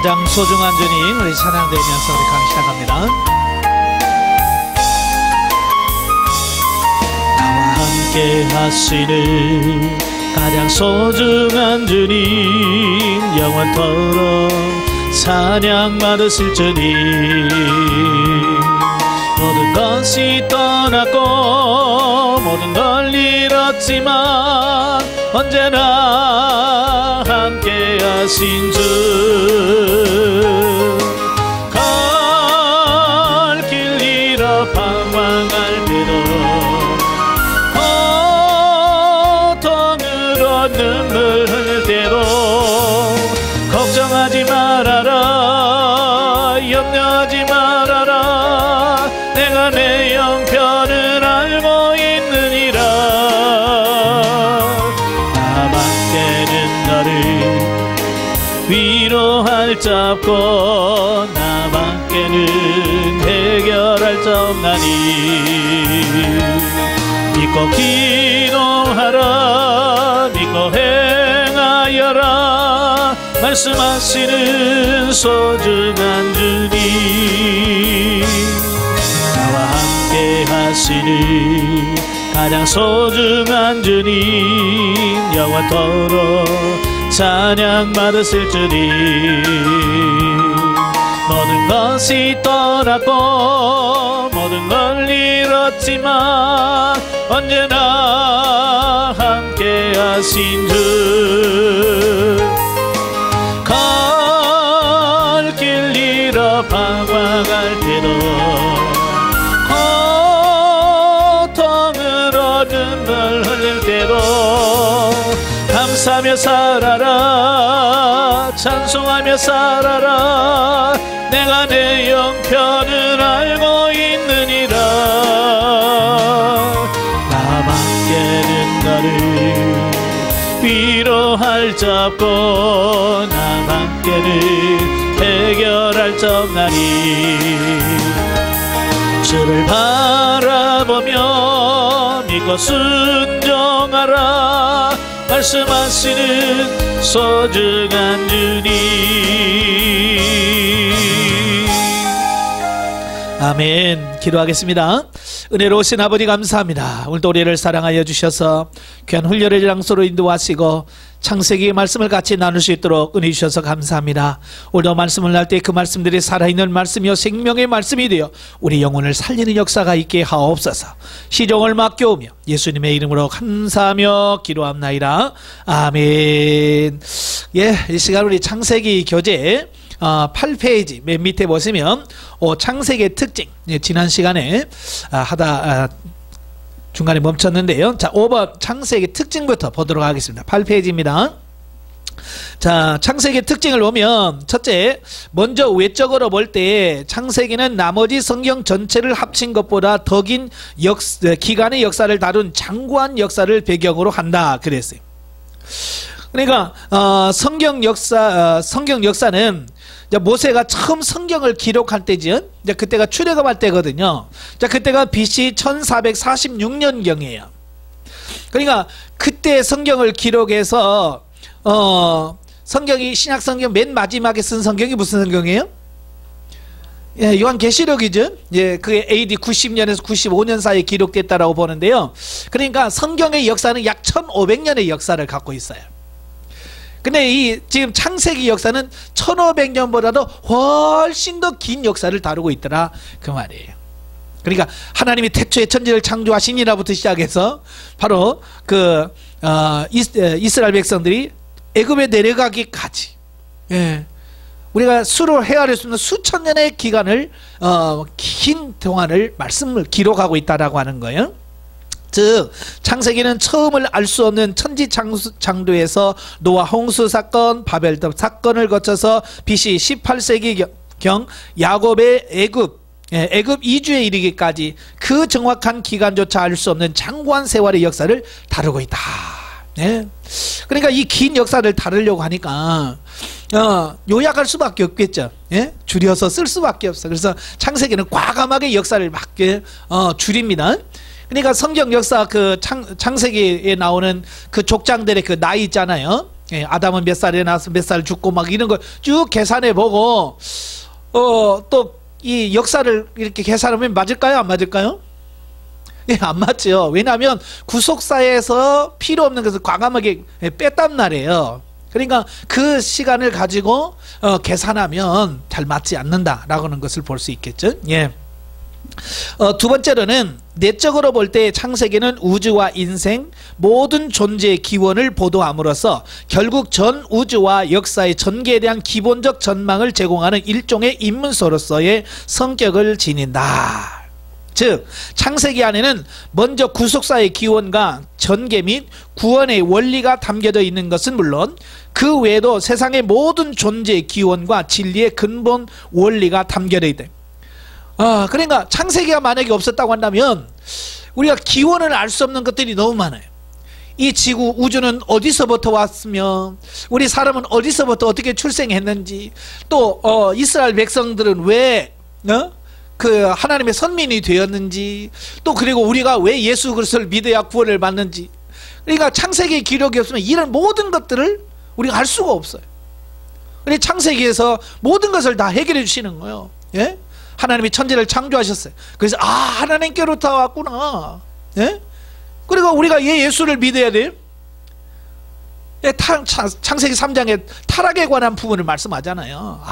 가장 소중한 주님, 우리 찬양되면서 우리 강 시작합니다. 나와 함께 하시는 가장 소중한 주님, 영원토록 찬양 받으실 주님. 모든 것이 떠났고 모든 걸 잃었지만 언제나 함께 하신 주. 갈 길 잃어 방황할 때도 고통으로 눈물 흘릴 때도 걱정하지 말아라, 염려하지 말아라, 내가 내 형편을 알고 있느니라. 나밖에는 너를 위로할 자 없고 나밖에는 해결할 자 없나니. 믿고 기도하라, 믿고 행하여라, 말씀하시는 소중한 주님. 나와 함께 하시는 가장 소중한 주님, 영원토록 찬양 받으실 주님. 모든 것이 떠났고 모든 걸 잃었지만 언제나 함께 하신 주. 갈 길 잃어 방황할 때도 고통으로 눈물 흘릴 때도 감사하며 살아라, 찬송하며 살아라, 내가 내 형편을 알고 있느니라. 나밖에는 너를 위로할 자 없고 나밖에는 해결할 자 없나니. 주를 바라보며 믿고 순종하라, 말씀하시는 소중한 주님. 아멘. 기도하겠습니다. 은혜로우신 아버지 감사합니다. 오늘도 우리를 사랑하여 주셔서 귀한 훈련의 장소로 인도하시고 창세기의 말씀을 같이 나눌 수 있도록 은혜 주셔서 감사합니다. 오늘도 말씀을 할 때 그 말씀들이 살아있는 말씀이요 생명의 말씀이 되어 우리 영혼을 살리는 역사가 있게 하옵소서. 시종을 맡겨오며 예수님의 이름으로 감사하며 기도합나이다. 아멘. 예, 이 시간 우리 창세기 교재 8페이지 맨 밑에 보시면 창세기의 특징, 지난 시간에 중간에 멈췄는데요. 자, 5번 창세기 특징부터 보도록 하겠습니다. 8페이지입니다. 자, 창세기 특징을 보면 첫째, 먼저 외적으로 볼 때 창세기는 나머지 성경 전체를 합친 것보다 더 긴 기간의 역사를 다룬 장구한 역사를 배경으로 한다 그랬어요. 그러니까 성경 역사는 모세가 처음 성경을 기록할 때죠. 그때가 출애굽할 때거든요. 자, 그때가 BC 1446년경이에요. 그러니까 그때 성경을 기록해서 성경이 신약 성경 맨 마지막에 쓴 성경이 무슨 성경이에요? 예, 요한계시록이죠. 예, 그게 AD 90년에서 95년 사이에 기록됐다라고 보는데요. 그러니까 성경의 역사는 약 1500년의 역사를 갖고 있어요. 근데 이 지금 창세기 역사는 1500년보다도 훨씬 더 긴 역사를 다루고 있더라 그 말이에요. 그러니까 하나님이 태초에 천지를 창조하시니라부터 시작해서 바로 이스라엘 백성들이 애굽에 내려가기까지, 예, 우리가 수로 헤아릴 수 있는 수천 년의 기간을 긴 동안을 말씀을 기록하고 있다라고 하는 거예요. 즉 창세기는 처음을 알 수 없는 천지창조에서 노아 홍수 사건, 바벨탑 사건을 거쳐서 BC 18세기경 야곱의 애굽 이주에 이르기까지 그 정확한 기간조차 알 수 없는 장구한 세월의 역사를 다루고 있다. 예? 그러니까 이 긴 역사를 다루려고 하니까 요약할 수밖에 없겠죠. 예? 줄여서 쓸 수밖에 없어. 그래서 창세기는 과감하게 역사를 막 줄입니다. 그러니까 성경 역사 그 창세기에 나오는 그 족장들의 그 나이 있잖아요. 예, 아담은 몇 살에 나서 몇 살 죽고 막 이런 걸 쭉 계산해 보고 또 이 역사를 이렇게 계산하면 맞을까요? 안 맞을까요? 예, 안 맞죠. 왜냐하면 구속사에서 필요 없는 것을 과감하게 뺐단 말이에요. 그러니까 그 시간을 가지고 계산하면 잘 맞지 않는다라는 것을 볼 수 있겠죠. 예. 두 번째로는 내적으로 볼 때 창세기는 우주와 인생 모든 존재의 기원을 보도함으로써 결국 전 우주와 역사의 전개에 대한 기본적 전망을 제공하는 일종의 인문서로서의 성격을 지닌다. 즉 창세기 안에는 먼저 구속사의 기원과 전개 및 구원의 원리가 담겨져 있는 것은 물론 그 외에도 세상의 모든 존재의 기원과 진리의 근본 원리가 담겨져 있다. 그러니까 창세기가 만약에 없었다고 한다면 우리가 기원을 알 수 없는 것들이 너무 많아요. 이 지구 우주는 어디서부터 왔으며 우리 사람은 어디서부터 어떻게 출생했는지, 또 이스라엘 백성들은 왜 그 하나님의 선민이 되었는지, 또 그리고 우리가 왜 예수 그리스도를 믿어야 구원을 받는지. 그러니까 창세기 기록이 없으면 이런 모든 것들을 우리가 알 수가 없어요. 그래서 창세기에서 모든 것을 다 해결해 주시는 거예요. 예? 하나님이 천지를 창조하셨어요. 그래서 하나님께로부터 왔구나. 예? 그리고 우리가 예수를 믿어야 돼요. 예, 창세기 3장에 타락에 관한 부분을 말씀하잖아요.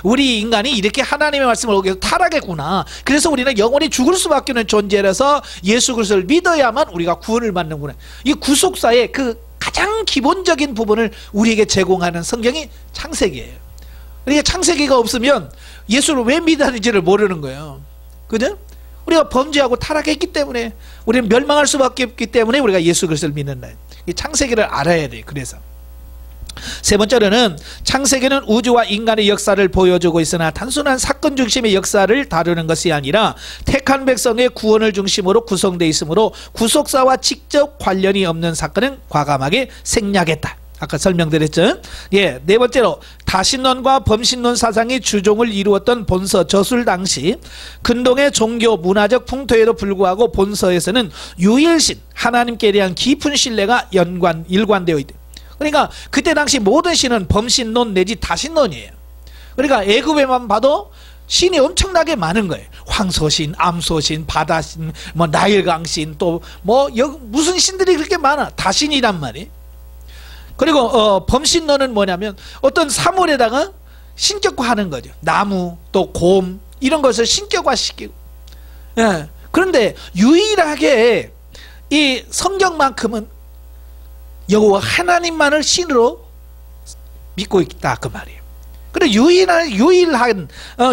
우리 인간이 이렇게 하나님의 말씀을 어겨서 타락했구나. 그래서 우리는 영원히 죽을 수밖에 없는 존재라서 예수 그리스도를 믿어야만 우리가 구원을 받는구나. 이 구속사의 그 가장 기본적인 부분을 우리에게 제공하는 성경이 창세기예요. 그러니까 창세기가 없으면 예수를 왜 믿었는지를 모르는 거예요. 그죠? 우리가 범죄하고 타락했기 때문에 우리는 멸망할 수밖에 없기 때문에 우리가 예수 그리스도를 믿는다. 이 창세기를 알아야 돼요. 그래서 세 번째로는 창세기는 우주와 인간의 역사를 보여주고 있으나 단순한 사건 중심의 역사를 다루는 것이 아니라 택한 백성의 구원을 중심으로 구성되어 있으므로 구속사와 직접 관련이 없는 사건은 과감하게 생략했다. 아까 설명드렸죠. 예, 네 번째로 다신론과 범신론 사상이 주종을 이루었던 본서 저술 당시 근동의 종교 문화적 풍토에도 불구하고 본서에서는 유일신 하나님께 대한 깊은 신뢰가 일관되어 있다. 그러니까 그때 당시 모든 신은 범신론 내지 다신론이에요. 그러니까 애굽에만 봐도 신이 엄청나게 많은 거예요. 황소신, 암소신, 바다신, 뭐 나일강신, 또 뭐 무슨 신들이 그렇게 많아. 다신이란 말이에요. 그리고 범신론은 뭐냐면 어떤 사물에다가 신격화하는 거죠. 나무, 또 곰 이런 것을 신격화시키고. 예. 그런데 유일하게 이 성경만큼은 여호와 하나님만을 신으로 믿고 있다 그 말이에요. 그리고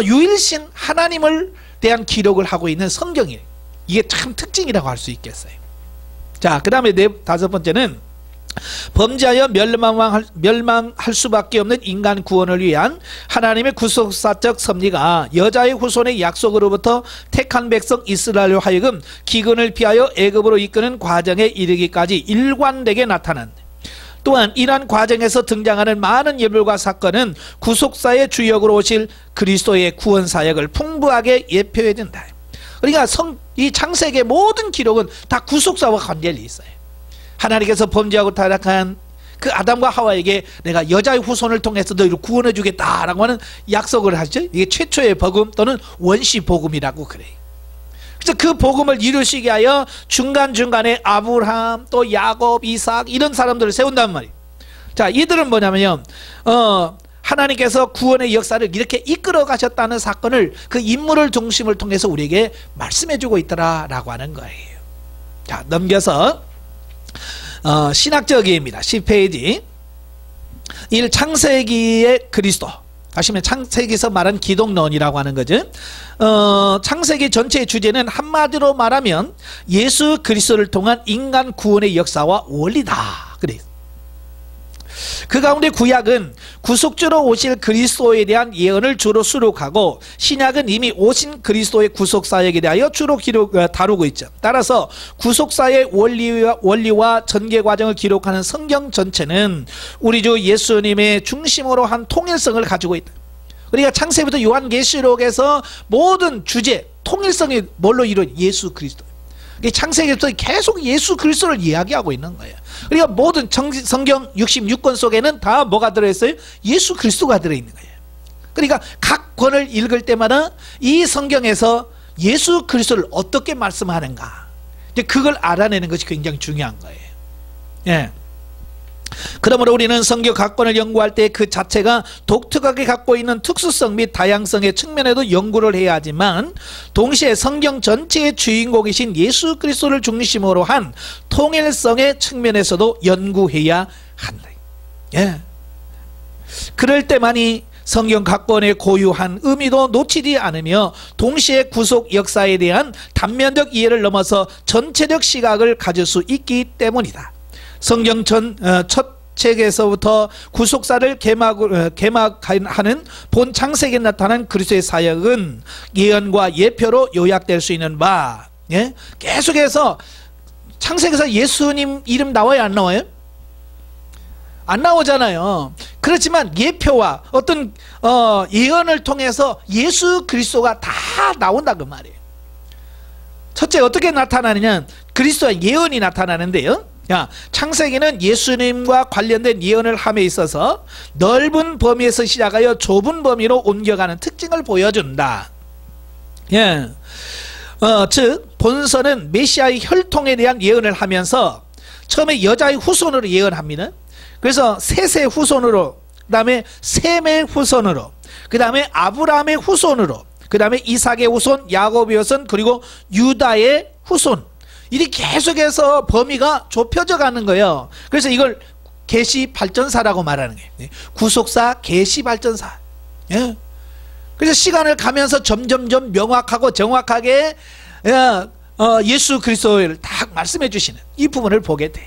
유일신 하나님을 대한 기록을 하고 있는 성경이에요. 이게 참 특징이라고 할 수 있겠어요. 자, 그 다음에 다섯 번째는 범죄하여 멸망할 수밖에 없는 인간 구원을 위한 하나님의 구속사적 섭리가 여자의 후손의 약속으로부터 택한 백성 이스라엘로 하여금 기근을 피하여 애굽으로 이끄는 과정에 이르기까지 일관되게 나타난다. 또한 이러한 과정에서 등장하는 많은 예물과 사건은 구속사의 주역으로 오실 그리스도의 구원 사역을 풍부하게 예표해 준다. 그러니까 이 창세기의 모든 기록은 다 구속사와 관련이 있어요. 하나님께서 범죄하고 타락한 그 아담과 하와에게 내가 여자의 후손을 통해서 너희를 구원해 주겠다라고 하는 약속을 하죠. 이게 최초의 복음 또는 원시 복음이라고 그래요. 그래서 그 복음을 이루시게 하여 중간중간에 아브라함 또 야곱 이삭 이런 사람들을 세운단 말이에요. 자, 이들은 뭐냐면요, 하나님께서 구원의 역사를 이렇게 이끌어 가셨다는 사건을 그 인물을 중심을 통해서 우리에게 말씀해 주고 있더라라고 하는 거예요. 자, 넘겨서 신학적이입니다. 10페이지 1. 창세기의 그리스도. 다시면 창세기에서 말한 기독론이라고 하는 거죠. 창세기 전체의 주제는 한마디로 말하면 예수 그리스도를 통한 인간 구원의 역사와 원리다. 그래요. 그 가운데 구약은 구속주로 오실 그리스도에 대한 예언을 주로 수록하고 신약은 이미 오신 그리스도의 구속사역에 대하여 주로 다루고 있죠. 따라서 구속사의 원리와 전개 과정을 기록하는 성경 전체는 우리 주 예수님의 중심으로 한 통일성을 가지고 있다. 그러니까 창세기부터 요한계시록에서 모든 주제 통일성이 뭘로 이루어진 예수 그리스도. 창세기부터 계속 예수 그리스도를 이야기하고 있는 거예요. 그러니까 모든 성경 66권 속에는 다 뭐가 들어있어요? 예수 그리스도가 들어있는 거예요. 그러니까 각 권을 읽을 때마다 이 성경에서 예수 그리스도를 어떻게 말씀하는가, 이제 그걸 알아내는 것이 굉장히 중요한 거예요. 예. 그러므로 우리는 성경 각 권을 연구할 때 그 자체가 독특하게 갖고 있는 특수성 및 다양성의 측면에도 연구를 해야 하지만, 동시에 성경 전체의 주인공이신 예수 그리스도를 중심으로 한 통일성의 측면에서도 연구해야 한다. 예. 그럴 때만이 성경 각 권의 고유한 의미도 놓치지 않으며 동시에 구속 역사에 대한 단면적 이해를 넘어서 전체적 시각을 가질 수 있기 때문이다. 성경 첫 책에서부터 구속사를 개막하는 본 창세기에 나타난 그리스도의 사역은 예언과 예표로 요약될 수 있는 바, 예? 계속해서 창세기에서 예수님 이름 나와요, 안 나와요? 안 나오잖아요. 그렇지만 예표와 어떤 예언을 통해서 예수 그리스도가 다 나온다 그 말이에요. 첫째 어떻게 나타나느냐, 그리스도의 예언이 나타나는데요. 창세기는 예수님과 관련된 예언을 함에 있어서 넓은 범위에서 시작하여 좁은 범위로 옮겨가는 특징을 보여준다. 예. 즉 본서는 메시아의 혈통에 대한 예언을 하면서 처음에 여자의 후손으로 예언합니다. 그래서 셋의 후손으로, 그 다음에 셈의 후손으로, 그 다음에 아브라함의 후손으로, 그 다음에 이삭의 후손, 야곱의 후손, 그리고 유다의 후손, 이리 계속해서 범위가 좁혀져 가는 거예요. 그래서 이걸 계시 발전사라고 말하는 거예요. 구속사, 계시 발전사. 예. 그래서 시간을 가면서 점점점 명확하고 정확하게 예수 그리스도를 딱 말씀해 주시는 이 부분을 보게 돼요.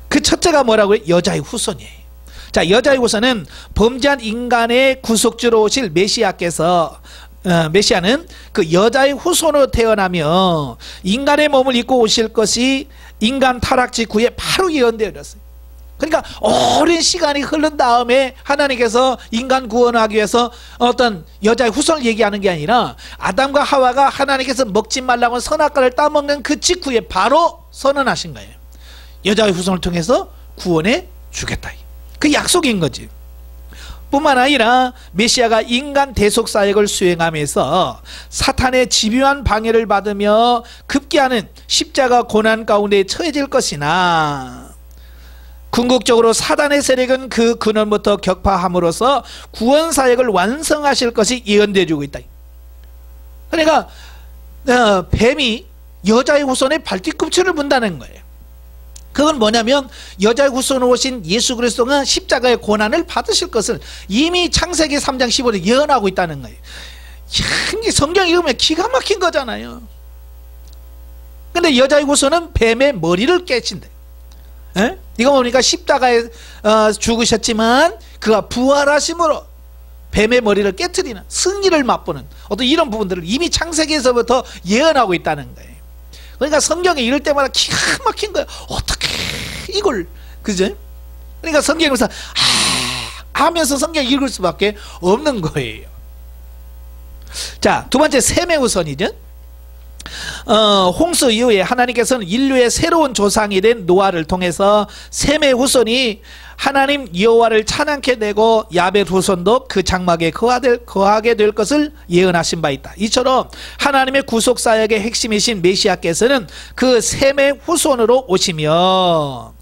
그 첫째가 뭐라고요? 여자의 후손이에요. 자, 여자의 후손은 범죄한 인간의 구속주로 오실 메시아께서, 메시아는 그 여자의 후손으로 태어나며 인간의 몸을 입고 오실 것이 인간 타락 직후에 바로 예언되었어요. 그러니까 오랜 시간이 흐른 다음에 하나님께서 인간 구원하기 위해서 어떤 여자의 후손을 얘기하는 게 아니라 아담과 하와가 하나님께서 먹지 말라고 선악과를 따먹는 그 직후에 바로 선언하신 거예요. 여자의 후손을 통해서 구원해 주겠다. 그 약속인 거지. 뿐만 아니라 메시아가 인간 대속 사역을 수행하면서 사탄의 집요한 방해를 받으며 급기야는 십자가 고난 가운데 처해질 것이나, 궁극적으로 사단의 세력은 그 근원부터 격파함으로써 구원 사역을 완성하실 것이 예언되어 주고 있다. 그러니까 뱀이 여자의 후손의 발뒤꿈치를 문다는 거예요. 그건 뭐냐면 여자의 후손으로 오신 예수 그리스도가 십자가의 고난을 받으실 것을 이미 창세기 3장 15절에 예언하고 있다는 거예요. 성경 읽으면 기가 막힌 거잖아요. 근데 여자의 후손은 뱀의 머리를 깨친대. 에? 이거 보니까 십자가에 죽으셨지만 그가 부활하심으로 뱀의 머리를 깨트리는 승리를 맛보는 어떤 이런 부분들을 이미 창세기에서부터 예언하고 있다는 거예요. 그러니까 성경에 읽을 때마다 기가 막힌 거예요. 어떻게 이걸, 그죠? 그러니까 성경에서 하면서 성경 읽을 수밖에 없는 거예요. 자, 두 번째 셈의 후손이죠. 홍수 이후에 하나님께서는 인류의 새로운 조상이 된 노아를 통해서 셈의 후손이 하나님 여호와를 찬양케 되고 야벳 후손도 그 장막에 거하게 될 것을 예언하신 바 있다. 이처럼 하나님의 구속 사역의 핵심이신 메시아께서는 그 셈의 후손으로 오시며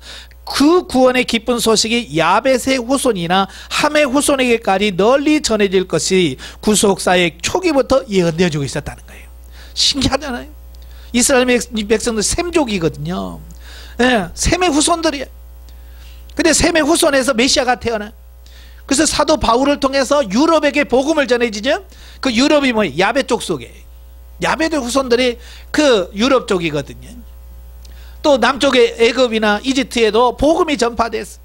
그 구원의 기쁜 소식이 야벳의 후손이나 함의 후손에게까지 널리 전해질 것이 구속 사역 초기부터 예언되어지고 있었다는 거예요. 신기하잖아요. 이스라엘 백성들 셈족이거든요. 예, 셈의 후손들이에요. 근데 셈의 후손에서 메시아가 태어나. 그래서 사도 바울을 통해서 유럽에게 복음을 전해지죠. 그 유럽이 뭐예요? 야벳 족 속에, 야벳의 후손들이 그 유럽 쪽이거든요. 또 남쪽의 애굽이나 이집트에도 복음이 전파됐어.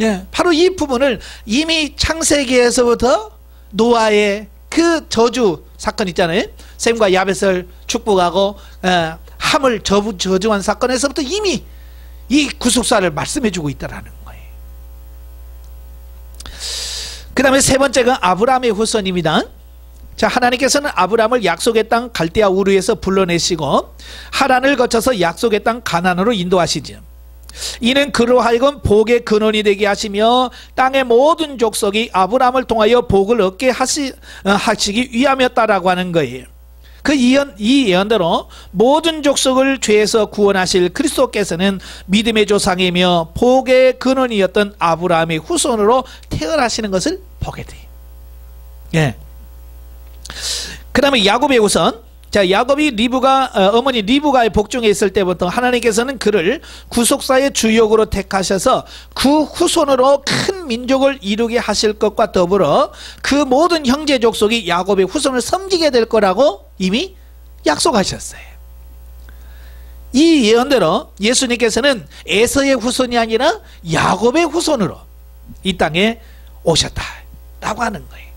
예, 바로 이 부분을 이미 창세기에서부터 노아의 그 저주 사건 있잖아요. 셈과 야벳을 축복하고 함을 저주한 사건에서부터 이미 이 구속사를 말씀해주고 있다라는 거예요. 그 다음에 세 번째가 아브라함의 후손입니다. 자, 하나님께서는 아브라함을 약속의 땅 갈대아 우르에서 불러내시고 하란을 거쳐서 약속의 땅 가나안으로 인도하시죠. 이는 그로 하여금 복의 근원이 되게 하시며 땅의 모든 족속이 아브라함을 통하여 복을 얻게 하시기 위함이었다라고 하는 거예요. 이 예언대로 모든 족속을 죄에서 구원하실 그리스도께서는 믿음의 조상이며 복의 근원이었던 아브라함의 후손으로 태어나시는 것을 보게 돼요. 예. 그 다음에 야곱의 후손. 자, 야곱이 어머니 리브가의 복중에 있을 때부터 하나님께서는 그를 구속사의 주역으로 택하셔서 그 후손으로 큰 민족을 이루게 하실 것과 더불어 그 모든 형제 족속이 야곱의 후손을 섬기게 될 거라고 이미 약속하셨어요. 이 예언대로 예수님께서는 에서의 후손이 아니라 야곱의 후손으로 이 땅에 오셨다라고 하는 거예요.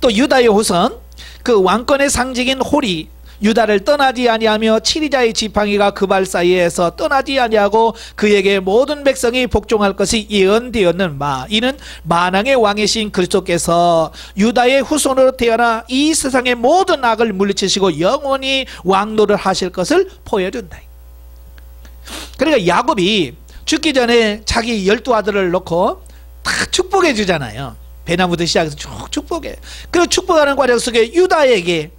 또 유다의 후손, 그 왕권의 상징인 홀이 유다를 떠나지 아니하며 치리자의 지팡이가 그 발 사이에서 떠나지 아니하고 그에게 모든 백성이 복종할 것이 예언되었는 바, 이는 만왕의 왕이신 그리스도께서 유다의 후손으로 태어나 이 세상의 모든 악을 물리치시고 영원히 왕노를 하실 것을 보여준다. 그러니까 야곱이 죽기 전에 자기 12아들을 놓고 다 축복해 주잖아요. 배나무도 시작해서 쭉 축복해. 그 축복하는 과정 속에 유다에게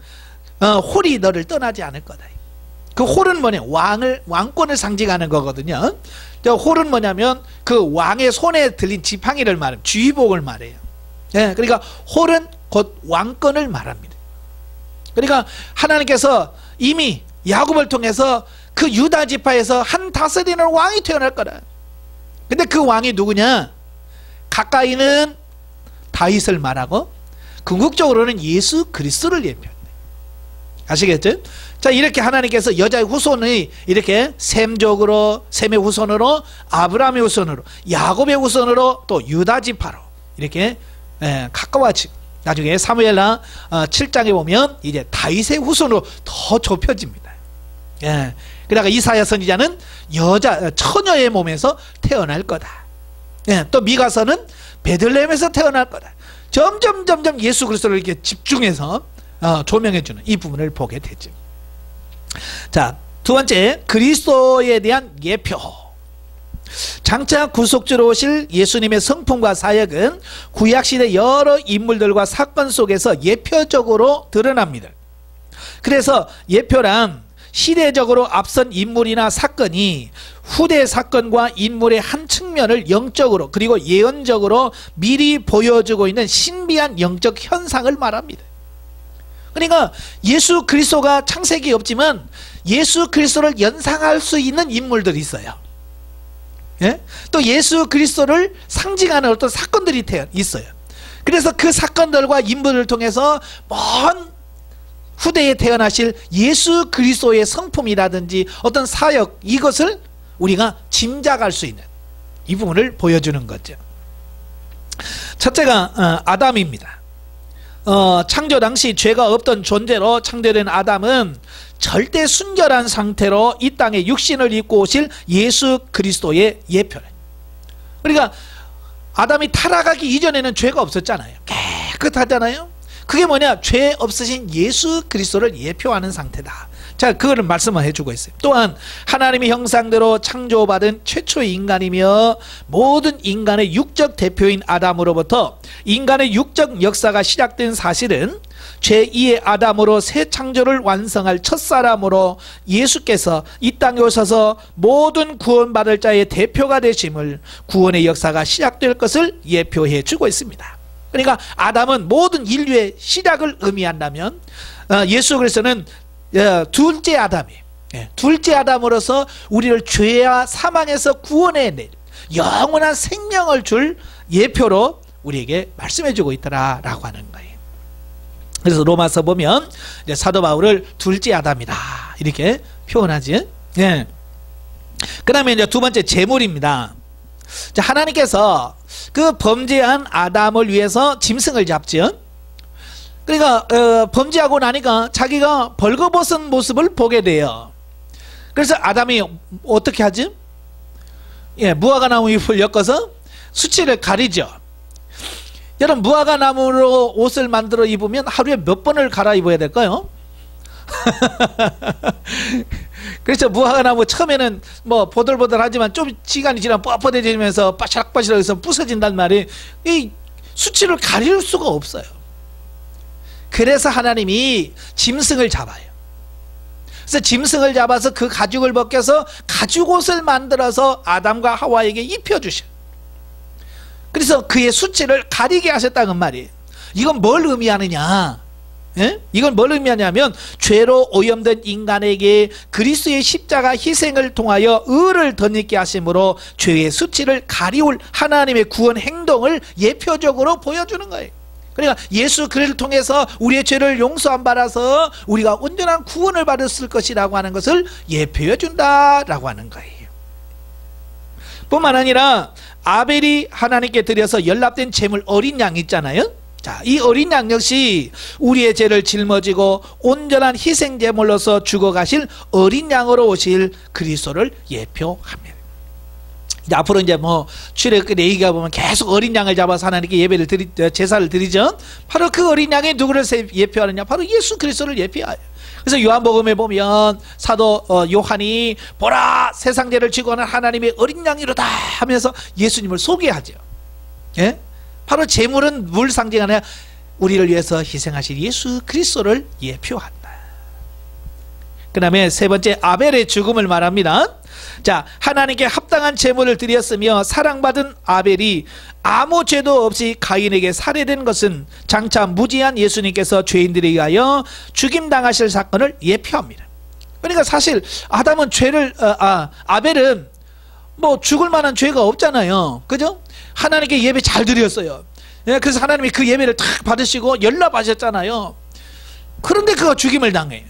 홀이 너를 떠나지 않을 거다. 그 홀은 뭐냐? 왕권을 상징하는 거거든요. 홀은 뭐냐면 그 왕의 손에 들린 지팡이를 말해요. 주의복을 말해요. 예, 그러니까 홀은 곧 왕권을 말합니다. 그러니까 하나님께서 이미 야곱을 통해서 그 유다 지파에서 한 다스리는 왕이 태어날 거다. 근데 그 왕이 누구냐? 가까이는 다윗을 말하고 궁극적으로는 예수 그리스도를 예표합니다. 아시겠죠? 자, 이렇게 하나님께서 여자의 후손이 이렇게 셈의 후손으로, 아브라함의 후손으로, 야곱의 후손으로, 또 유다 지파로 이렇게 가까워지고, 나중에 사무엘하 7장에 보면 이제 다윗의 후손으로 더 좁혀집니다. 예. 그러다가 이사야 선지자는 처녀의 몸에서 태어날 거다. 예. 또 미가서는 베들레헴에서 태어날 거다. 점점 예수 그리스도를 이렇게 집중해서 조명해주는 이 부분을 보게 되죠. 자, 두 번째, 그리스도에 대한 예표. 장차 구속주로 오실 예수님의 성품과 사역은 구약시대 여러 인물들과 사건 속에서 예표적으로 드러납니다. 그래서 예표란 시대적으로 앞선 인물이나 사건이 후대 사건과 인물의 한 측면을 영적으로 그리고 예언적으로 미리 보여주고 있는 신비한 영적 현상을 말합니다. 그러니까 예수 그리스도가 창세기에 없지만 예수 그리스도를 연상할 수 있는 인물들이 있어요. 예? 또 예수 그리스도를 상징하는 어떤 사건들이 있어요. 그래서 그 사건들과 인물을 통해서 먼 후대에 태어나실 예수 그리스도의 성품이라든지 어떤 사역, 이것을 우리가 짐작할 수 있는 이 부분을 보여주는 거죠. 첫째가 아담입니다. 창조 당시 죄가 없던 존재로 창조된 아담은 절대 순결한 상태로 이 땅에 육신을 입고 오실 예수 그리스도의 예표를. 그러니까 아담이 타락하기 이전에는 죄가 없었잖아요. 깨끗하잖아요. 그게 뭐냐? 죄 없으신 예수 그리스도를 예표하는 상태다. 자, 그거를 말씀을 해주고 있어요. 또한 하나님의 형상대로 창조받은 최초의 인간이며 모든 인간의 육적 대표인 아담으로부터 인간의 육적 역사가 시작된 사실은 제2의 아담으로 새 창조를 완성할 첫사람으로 예수께서 이 땅에 오셔서 모든 구원받을 자의 대표가 되심을, 구원의 역사가 시작될 것을 예표해 주고 있습니다. 그러니까 아담은 모든 인류의 시작을 의미한다면 예수 그리스도는 둘째 아담이에요. 둘째 아담으로서 우리를 죄와 사망에서 구원해낼 영원한 생명을 줄 예표로 우리에게 말씀해주고 있더라라고 하는 거예요. 그래서 로마서 보면 이제 사도 바울을 둘째 아담이다 이렇게 표현하지. 예. 그 다음에 이제 두 번째 제물입니다. 자, 하나님께서 그 범죄한 아담을 위해서 짐승을 잡죠. 그러니까 범죄하고 나니까 자기가 벌거벗은 모습을 보게 돼요. 그래서 아담이 어떻게 하지? 무화과 나무 잎을 엮어서 수치를 가리죠. 여러분, 무화과 나무로 옷을 만들어 입으면 하루에 몇 번을 갈아입어야 될까요? 그렇죠. 무화과 나무 처음에는 뭐 보들보들하지만 좀 시간이 지나면 뻣뻣해지면서 바시락바시락해서 부서진단 말이에요. 이 수치를 가릴 수가 없어요. 그래서 하나님이 짐승을 잡아요. 그래서 짐승을 잡아서 그 가죽을 벗겨서 가죽옷을 만들어서 아담과 하와에게 입혀주셔요. 그래서 그의 수치를 가리게 하셨다는 말이에요. 이건 뭘 의미하느냐? 예? 이건 뭘 의미하냐면, 죄로 오염된 인간에게 그리스도의 십자가 희생을 통하여 의를 덧입게 하심으로 죄의 수치를 가리울 하나님의 구원 행동을 예표적으로 보여주는 거예요. 그러니까 예수 그리스도를 통해서 우리의 죄를 용서함 받아서 우리가 온전한 구원을 받았을 것이라고 하는 것을 예표해 준다라고 하는 거예요. 뿐만 아니라 아벨이 하나님께 드려서 연납된 제물 어린 양 있잖아요. 자, 이 어린 양 역시 우리의 죄를 짊어지고 온전한 희생 제물로서 죽어가실 어린 양으로 오실 그리스도를 예표합니다. 이제 앞으로 이제 뭐 출애굽기 얘기가 보면 계속 어린 양을 잡아서 하나님께 제사를 드리죠. 바로 그 어린 양이 누구를 예표하느냐? 바로 예수 그리스도를 예표해요. 그래서 요한복음에 보면 사도 요한이 보라, 세상 죄를 지고 하는 하나님의 어린 양이로다 하면서 예수님을 소개하죠. 예? 바로 제물은 뭘 상징하냐? 우리를 위해서 희생하신 예수 그리스도를 예표한다. 그 다음에 세 번째, 아벨의 죽음을 말합니다. 자, 하나님께 합당한 제물을 드렸으며 사랑받은 아벨이 아무 죄도 없이 가인에게 살해된 것은 장차 무지한 예수님께서 죄인들에 의하여 죽임당하실 사건을 예표합니다. 그러니까 사실 아담은 아벨은 뭐 죽을 만한 죄가 없잖아요. 그죠? 하나님께 예배 잘 드렸어요. 예, 그래서 하나님이 그 예배를 탁 받으시고 연락하셨잖아요. 그런데 그가 죽임을 당해요.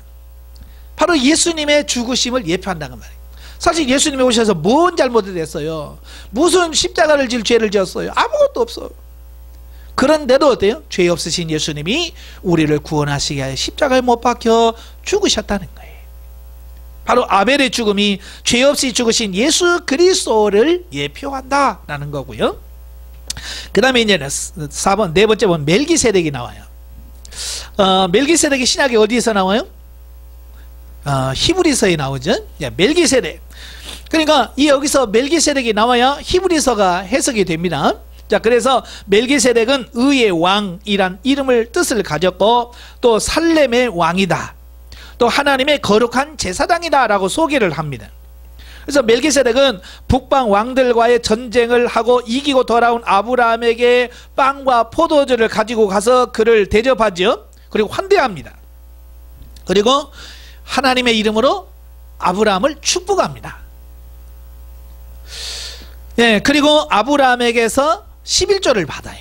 바로 예수님의 죽으심을 예표한다는 말이에요. 사실 예수님이 오셔서 뭔 잘못을 했어요? 무슨 십자가를 질 죄를 지었어요? 아무것도 없어요. 그런데도 어때요? 죄 없으신 예수님이 우리를 구원하시기 위해 십자가에 못 박혀 죽으셨다는 거예요. 바로 아벨의 죽음이 죄 없이 죽으신 예수 그리스도를 예표한다라는 거고요. 그 다음에 이제 4번, 네 번째 보면 멜기세덱이 나와요. 멜기세덱이 신약에 어디에서 나와요? 히브리서에 나오죠. 멜기세덱. 그러니까 여기서 멜기세덱이 나와야 히브리서가 해석이 됩니다. 자, 그래서 멜기세덱은 의의 왕이란 이름을 뜻을 가졌고 또 살렘의 왕이다, 또 하나님의 거룩한 제사장이다 라고 소개를 합니다. 그래서 멜기세덱은 북방 왕들과의 전쟁을 하고 이기고 돌아온 아브라함에게 빵과 포도주를 가지고 가서 그를 대접하죠. 그리고 환대합니다. 그리고 하나님의 이름으로 아브라함을 축복합니다. 예, 그리고 아브라함에게서 11조를 받아요.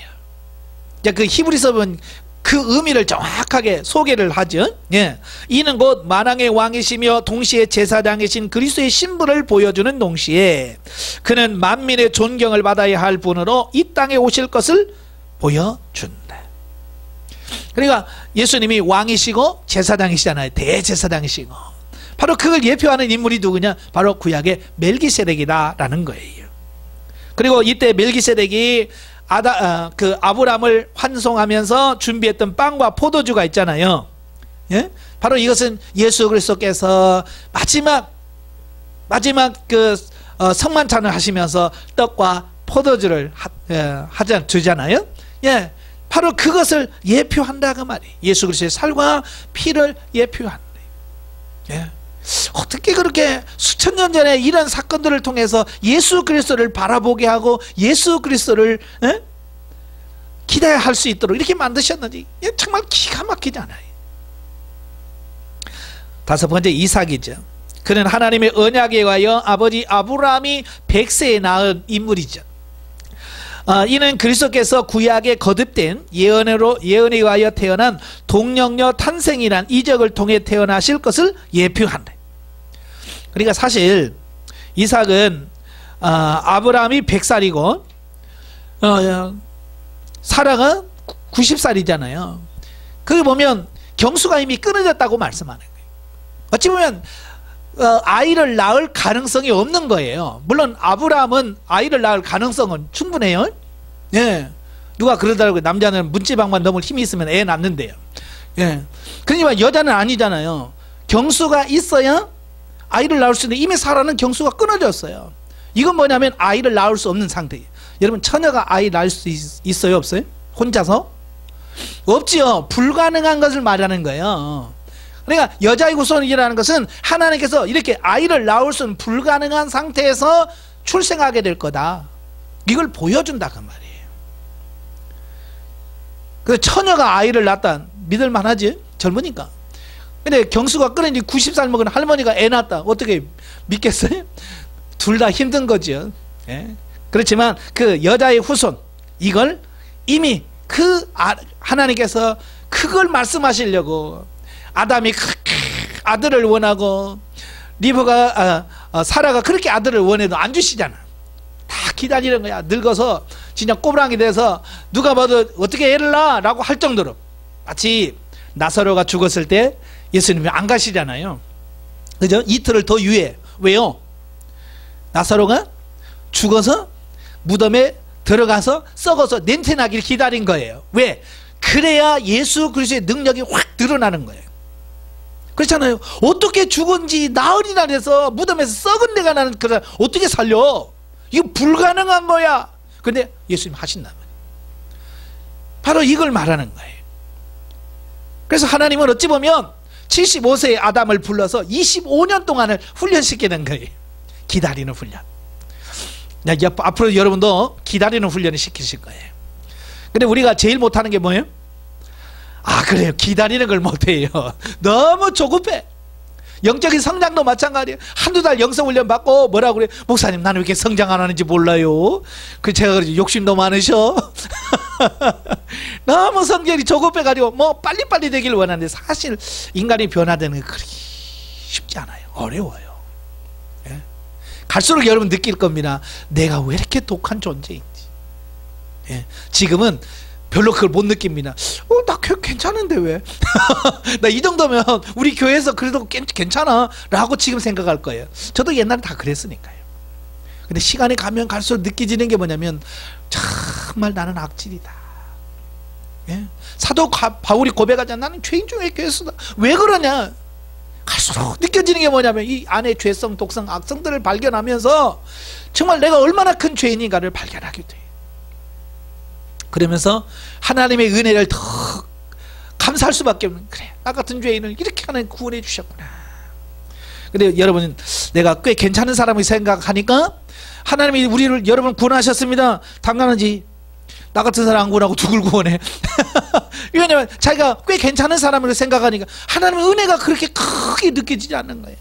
그 히브리서 보면 그 의미를 정확하게 소개를 하죠. 예, 이는 곧 만왕의 왕이시며 동시에 제사장이신 그리스도의 신분을 보여주는 동시에 그는 만민의 존경을 받아야 할 분으로 이 땅에 오실 것을 보여준다. 그러니까 예수님이 왕이시고 제사장이시잖아요. 대제사장이시고 바로 그걸 예표하는 인물이 누구냐? 바로 구약의 멜기세덱이다 라는 거예요. 그리고 이때 멜기세덱이 아브람을 환송하면서 준비했던 빵과 포도주가 있잖아요. 예? 바로 이것은 예수 그리스도께서 마지막 성만찬을 하시면서 떡과 포도주를 주잖아요. 예, 바로 그것을 예표한다 그 말이에요. 예수 그리스도의 살과 피를 예표한다. 예. 어떻게 그렇게 수천 년 전에 이런 사건들을 통해서 예수 그리스도를 바라보게 하고 예수 그리스도를 기대할 수 있도록 이렇게 만드셨는지 정말 기가 막히잖아요. 다섯 번째, 이삭이죠. 그는 하나님의 언약에 의하여 아버지 아브라함이 100세에 낳은 인물이죠. 이는 그리스도께서 구약에 거듭된 예언에 의하여 태어난 동령녀 탄생이란 이적을 통해 태어나실 것을 예표한다. 그러니까 사실 이삭은 아브라함이 100살이고 사라가 90살이잖아요. 그걸 보면 경수가 이미 끊어졌다고 말씀하는 거예요. 어찌 보면 아이를 낳을 가능성이 없는 거예요. 물론 아브라함은 아이를 낳을 가능성은 충분해요. 예. 누가 그러더라고요. 남자는 문지방만 넘을 힘이 있으면 애 낳는데요. 예. 그러니까 여자는 아니잖아요. 경수가 있어야 아이를 낳을 수 있는데 이미 사라는 경수가 끊어졌어요. 이건 뭐냐면 아이를 낳을 수 없는 상태예요. 여러분 처녀가 아이 낳을 수 있어요? 없어요? 혼자서? 없지요. 불가능한 것을 말하는 거예요. 그러니까 여자의 후손이라는 것은 하나님께서 이렇게 아이를 낳을 수는 불가능한 상태에서 출생하게 될 거다. 이걸 보여준다 그 말이에요. 그래서 처녀가 아이를 낳았다. 믿을 만하지? 젊으니까. 근데 경수가 끊은 지 90살 먹은 할머니가 애 낳았다. 어떻게 믿겠어요? 둘 다 힘든 거죠. 예? 그렇지만 그 여자의 후손, 이걸 이미 하나님께서 그걸 말씀하시려고 아담이 아들을 원하고 사라가 그렇게 아들을 원해도 안 주시잖아. 다 기다리는 거야. 늙어서 진짜 꼬부랑이 돼서 누가 봐도 어떻게 애를 낳아? 라고 할 정도로. 마치 나사로가 죽었을 때 예수님이 안 가시잖아요. 그죠? 이틀을 더 유예. 왜요? 나사로가 죽어서 무덤에 들어가서 썩어서 냄새나기를 기다린 거예요. 왜? 그래야 예수 그리스도의 능력이 확 드러나는 거예요. 그렇잖아요. 어떻게 죽은지 나흘이나 돼서 무덤에서 썩은 데가 나는 그래 어떻게 살려? 이거 불가능한 거야. 근데 예수님 하신단 말이에요. 바로 이걸 말하는 거예요. 그래서 하나님은 어찌 보면 75세의 아담을 불러서 25년 동안을 훈련시키는 거예요. 기다리는 훈련. 앞으로 여러분도 기다리는 훈련을 시키실 거예요. 근데 우리가 제일 못하는 게 뭐예요? 그래요. 기다리는 걸 못해요. 너무 조급해. 영적인 성장도 마찬가지예요. 한두 달 영성훈련 받고 뭐라고 그래? 목사님 나는 왜 이렇게 성장 안 하는지 몰라요. 제가 그러지 욕심도 많으셔. 너무 성질이 조급해가지고 뭐 빨리빨리 되길 원하는데 사실 인간이 변화되는 게 그렇게 쉽지 않아요. 어려워요. 예? 갈수록 여러분 느낄 겁니다. 내가 왜 이렇게 독한 존재인지. 예? 지금은 별로 그걸 못 느낍니다. 나 괜찮은데 왜? 나 이 정도면 우리 교회에서 그래도 괜찮아 라고 지금 생각할 거예요. 저도 옛날에 다 그랬으니까요. 근데 시간이 가면 갈수록 느껴지는 게 뭐냐면 정말 나는 악질이다. 예? 사도 바울이 고백하자. 나는 죄인 중에 괴수다. 왜 그러냐? 갈수록 느껴지는 게 뭐냐면 이 안에 죄성, 독성, 악성들을 발견하면서 정말 내가 얼마나 큰 죄인인가를 발견하게 돼요. 그러면서 하나님의 은혜를 더 감사할 수밖에 없는, 그래 나 같은 죄인을 이렇게 하나님 구원해 주셨구나. 근데 여러분 내가 꽤 괜찮은 사람이 생각하니까 하나님이 우리를 여러분 구원하셨습니다. 당연하지. 나 같은 사람 안 구원하고 누굴 구원해? 왜냐면 자기가 꽤 괜찮은 사람으로 생각하니까 하나님의 은혜가 그렇게 크게 느껴지지 않는 거예요.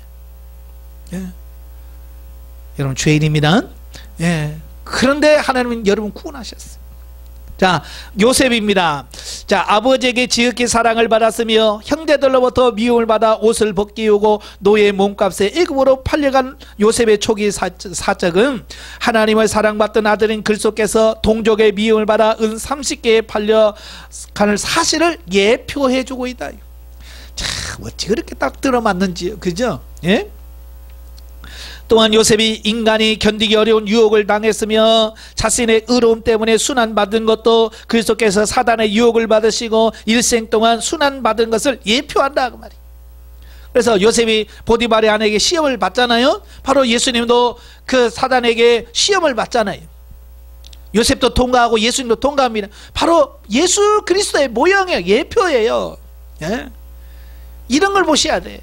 예. 여러분 죄인입니다. 예. 그런데 하나님은 여러분 구원하셨어요. 자, 요셉입니다. 자, 아버지에게 지극히 사랑을 받았으며 형제들로부터 미움을 받아 옷을 벗기우고 노예의 몸값에 애굽으로 팔려간 요셉의 초기 사적은 하나님의 사랑받던 아들인 그리스도께서 동족의 미움을 받아 은 30개에 팔려가는 사실을 예표해 주고 있다. 자, 어찌 그렇게 딱 들어맞는지, 그죠? 예? 또한 요셉이 인간이 견디기 어려운 유혹을 당했으며 자신의 의로움 때문에 순환받은 것도 그리스도께서 사단의 유혹을 받으시고 일생 동안 순환받은 것을 예표한다 그 말이에요. 그래서 요셉이 보디발의 아내에게 시험을 받잖아요. 바로 예수님도 그 사단에게 시험을 받잖아요. 요셉도 통과하고 예수님도 통과합니다. 바로 예수 그리스도의 모형이에요. 예표예요. 예? 이런 걸 보셔야 돼.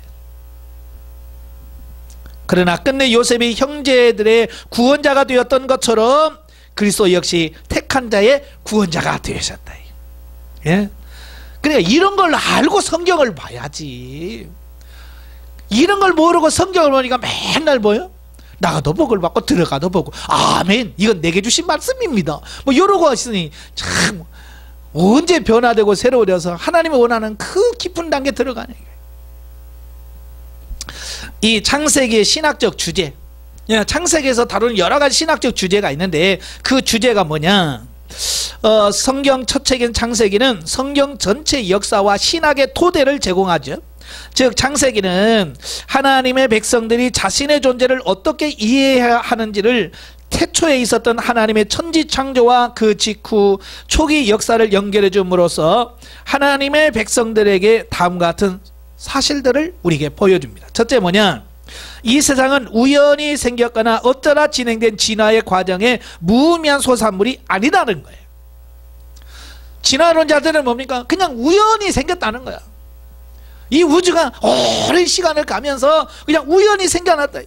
그러나 끝내 요셉이 형제들의 구원자가 되었던 것처럼 그리스도 역시 택한 자의 구원자가 되셨다. 예? 그러니까 이런 걸 알고 성경을 봐야지. 이런 걸 모르고 성경을 보니까 맨날 뭐요? 나가도 복을 받고 들어가도 복을. 아멘. 이건 내게 주신 말씀입니다. 뭐 이러고 있으니 참 언제 변화되고 새로워져서 하나님이 원하는 그 깊은 단계 들어가는 거예요. 이 창세기의 신학적 주제, 창세기에서 다루는 여러 가지 신학적 주제가 있는데 그 주제가 뭐냐? 성경 첫 책인 창세기는 성경 전체 역사와 신학의 토대를 제공하죠. 즉 창세기는 하나님의 백성들이 자신의 존재를 어떻게 이해해야 하는지를 태초에 있었던 하나님의 천지 창조와 그 직후 초기 역사를 연결해 줌으로써 하나님의 백성들에게 다음과 같은 사실들을 우리에게 보여줍니다. 첫째 뭐냐? 이 세상은 우연히 생겼거나 어쩌다 진행된 진화의 과정에 무의미한 소산물이 아니라는 거예요. 진화론자들은 뭡니까? 그냥 우연히 생겼다는 거야. 이 우주가 오랜 시간을 가면서 그냥 우연히 생겨났다.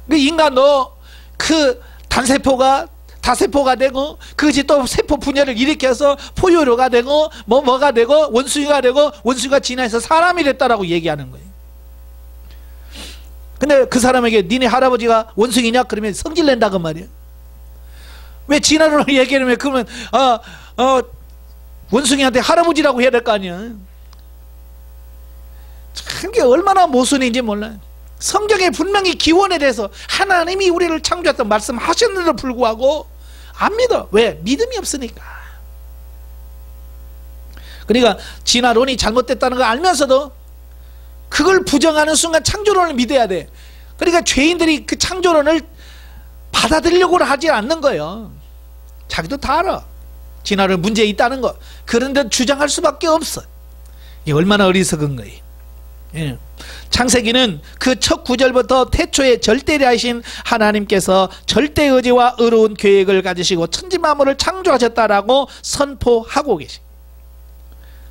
그 인간도 그 단세포가 다세포가 되고 그것이 또 세포 분열을 일으켜서 포유류가 되고 뭐가 되고 원숭이가 되고 원숭이가 진화해서 사람이 됐다라고 얘기하는 거예요. 근데 그 사람에게 니네 할아버지가 원숭이냐? 그러면 성질낸다 그 말이에요. 왜 진화론을 얘기하면 그러면 원숭이한테 할아버지라고 해야 될 거 아니야. 참 게 얼마나 모순인지 몰라요. 성경에 분명히 기원에 대해서 하나님이 우리를 창조했던 말씀하셨는데도 불구하고 안 믿어. 왜? 믿음이 없으니까. 그러니까 진화론이 잘못됐다는 걸 알면서도 그걸 부정하는 순간 창조론을 믿어야 돼. 그러니까 죄인들이 그 창조론을 받아들이려고 하지 않는 거예요. 자기도 다 알아. 진화론 문제 있다는 거. 그런데 주장할 수밖에 없어. 이게 얼마나 어리석은 거예요. 예. 창세기는 그 첫 구절부터 태초에 절대자이신 하나님께서 절대의지와 의로운 계획을 가지시고 천지만물을 창조하셨다라고 선포하고 계십니다.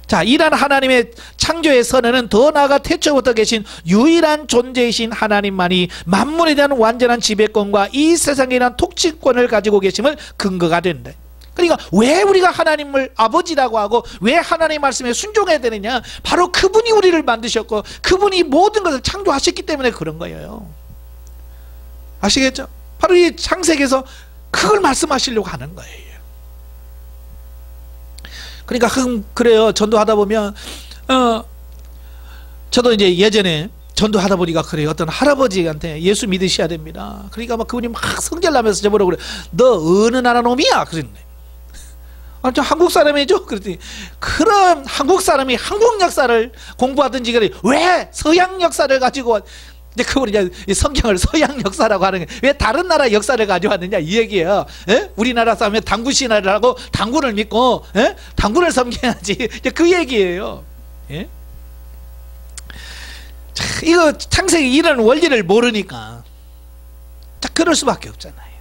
자, 이러한 하나님의 창조의 선언은 더 나아가 태초부터 계신 유일한 존재이신 하나님만이 만물에 대한 완전한 지배권과 이 세상에 대한 통치권을 가지고 계심을 근거가 된다. 그러니까 왜 우리가 하나님을 아버지라고 하고 왜 하나님의 말씀에 순종해야 되느냐? 바로 그분이 우리를 만드셨고 그분이 모든 것을 창조하셨기 때문에 그런 거예요. 아시겠죠? 바로 이 창세기에서 그걸 말씀하시려고 하는 거예요. 그러니까 그래요. 전도하다 보면 저도 이제 예전에 전도하다 보니까 그래요. 어떤 할아버지한테 예수 믿으셔야 됩니다. 그러니까 막 그분이 막 성질나면서 저보고 그래. 너 어느 나라 놈이야? 그랬네. 저 한국 사람이죠? 그랬더니 그럼 한국 사람이 한국 역사를 공부하든지 그래. 왜 서양 역사를 가지고 이제 그걸 이제 성경을 서양 역사라고 하는 게 왜 다른 나라 역사를 가져왔느냐 이 얘기예요. 에? 우리나라 사람이 당군 신화를 하고 당군을 믿고 당군을 섬겨야지. 이제 그 얘기예요. 예? 자, 이거 창세기 이런 원리를 모르니까 자, 그럴 수밖에 없잖아요.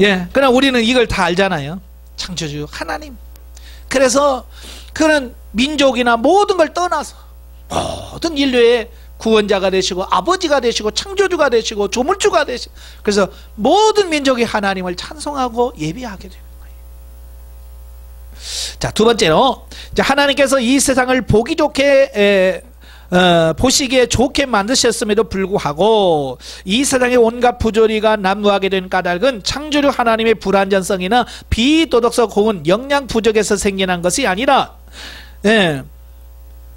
예, 그러나 우리는 이걸 다 알잖아요. 창조주 하나님. 그래서 그런 민족이나 모든 걸 떠나서 모든 인류의 구원자가 되시고 아버지가 되시고 창조주가 되시고 조물주가 되시고 그래서 모든 민족이 하나님을 찬송하고 예배하게 되는 거예요. 자, 두 번째로 이제 하나님께서 이 세상을 보기 좋게 보시기에 좋게 만드셨음에도 불구하고 이 세상의 온갖 부조리가 난무하게 된 까닭은 창조주 하나님의 불완전성이나 비도덕성 혹은 영양 부족에서 생겨난 것이 아니라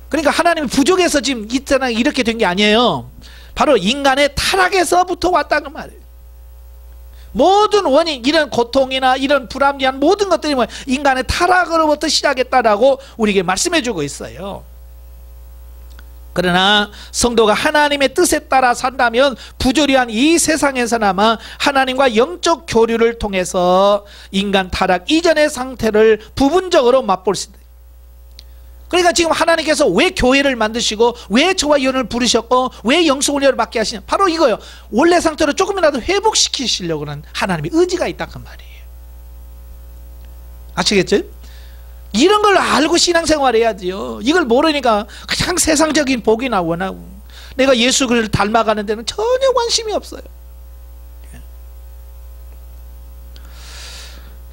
그러니까 하나님의 부족에서 지금 이 세상이 이렇게 된 게 아니에요. 바로 인간의 타락에서부터 왔다는 말이에요. 모든 원인, 이런 고통이나 이런 불합리한 모든 것들이 인간의 타락으로부터 시작했다라고 우리에게 말씀해 주고 있어요. 그러나 성도가 하나님의 뜻에 따라 산다면 부조리한 이 세상에서나마 하나님과 영적 교류를 통해서 인간 타락 이전의 상태를 부분적으로 맛볼 수 있다. 그러니까 지금 하나님께서 왜 교회를 만드시고 왜 저와 여러분을 부르셨고 왜 영성훈련을 받게 하시냐, 바로 이거예요. 원래 상태로 조금이라도 회복시키시려고 하는 하나님의 의지가 있다 그 말이에요. 아시겠죠? 이런 걸 알고 신앙생활 해야지요. 이걸 모르니까 그냥 세상적인 복이나 원하고 내가 예수를 닮아가는 데는 전혀 관심이 없어요.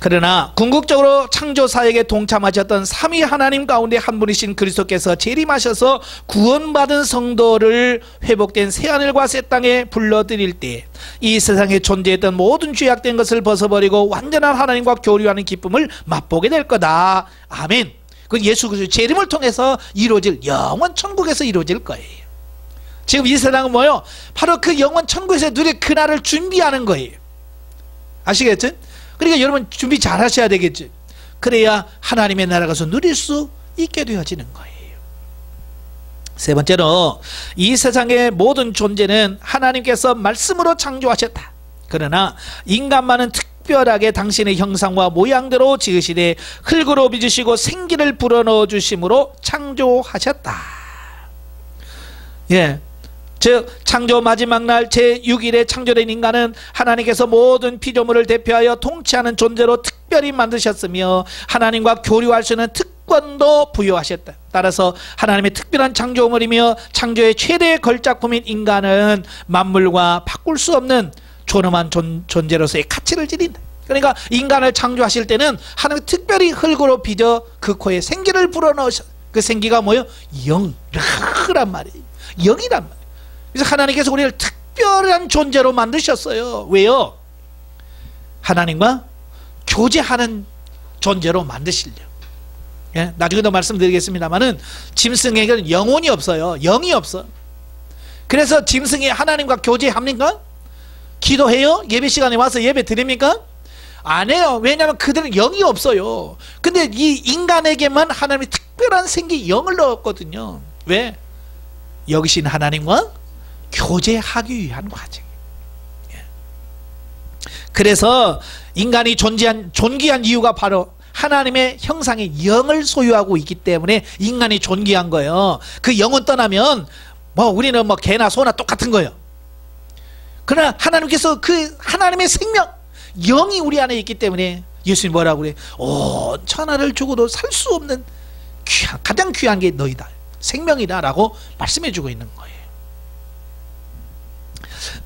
그러나 궁극적으로 창조사역에 동참하셨던 삼위 하나님 가운데 한 분이신 그리스도께서 재림하셔서 구원받은 성도를 회복된 새하늘과 새 땅에 불러들일 때 이 세상에 존재했던 모든 죄악된 것을 벗어버리고 완전한 하나님과 교류하는 기쁨을 맛보게 될 거다. 아멘. 그 예수 그리스도의 재림을 통해서 이루어질 영원 천국에서 이루어질 거예요. 지금 이 세상은 뭐예요? 바로 그 영원 천국에서 누릴 그날을 준비하는 거예요. 아시겠죠? 그러니까 여러분 준비 잘 하셔야 되겠죠. 그래야 하나님의 나라 가서 누릴 수 있게 되어지는 거예요. 세 번째로 이 세상의 모든 존재는 하나님께서 말씀으로 창조하셨다. 그러나 인간만은 특별하게 당신의 형상과 모양대로 지으시되 흙으로 빚으시고 생기를 불어넣어 주심으로 창조하셨다. 예, 즉 창조 마지막 날 제6일에 창조된 인간은 하나님께서 모든 피조물을 대표하여 통치하는 존재로 특별히 만드셨으며 하나님과 교류할 수 있는 특권도 부여하셨다. 따라서 하나님의 특별한 창조물이며 창조의 최대의 걸작품인 인간은 만물과 바꿀 수 없는 존엄한 존재로서의 가치를 지닌다. 그러니까 인간을 창조하실 때는 하나님이 특별히 흙으로 빚어 그 코에 생기를 불어넣으셨. 그 생기가 뭐예요? 영이란 말이에요. 영이란 말이에요. 그래서 하나님께서 우리를 특별한 존재로 만드셨어요. 왜요? 하나님과 교제하는 존재로 만드시려고. 예? 나중에도 말씀드리겠습니다만은 짐승에게는 영혼이 없어요. 영이 없어. 그래서 짐승이 하나님과 교제합니까? 기도해요? 예배 시간에 와서 예배 드립니까? 안 해요. 왜냐하면 그들은 영이 없어요. 근데 이 인간에게만 하나님이 특별한 생기 영을 넣었거든요. 왜? 여기신 하나님과 교제하기 위한 과정이에요. 그래서 인간이 존귀한 이유가 바로 하나님의 형상의 영을 소유하고 있기 때문에 인간이 존귀한 거예요. 그 영은 떠나면 뭐 우리는 뭐 개나 소나 똑같은 거예요. 그러나 하나님께서 그 하나님의 생명 영이 우리 안에 있기 때문에 예수님 뭐라고 그래? 온 천하를 주고도 살 수 없는 가장 귀한 게 너희다. 생명이다 라고 말씀해 주고 있는 거예요.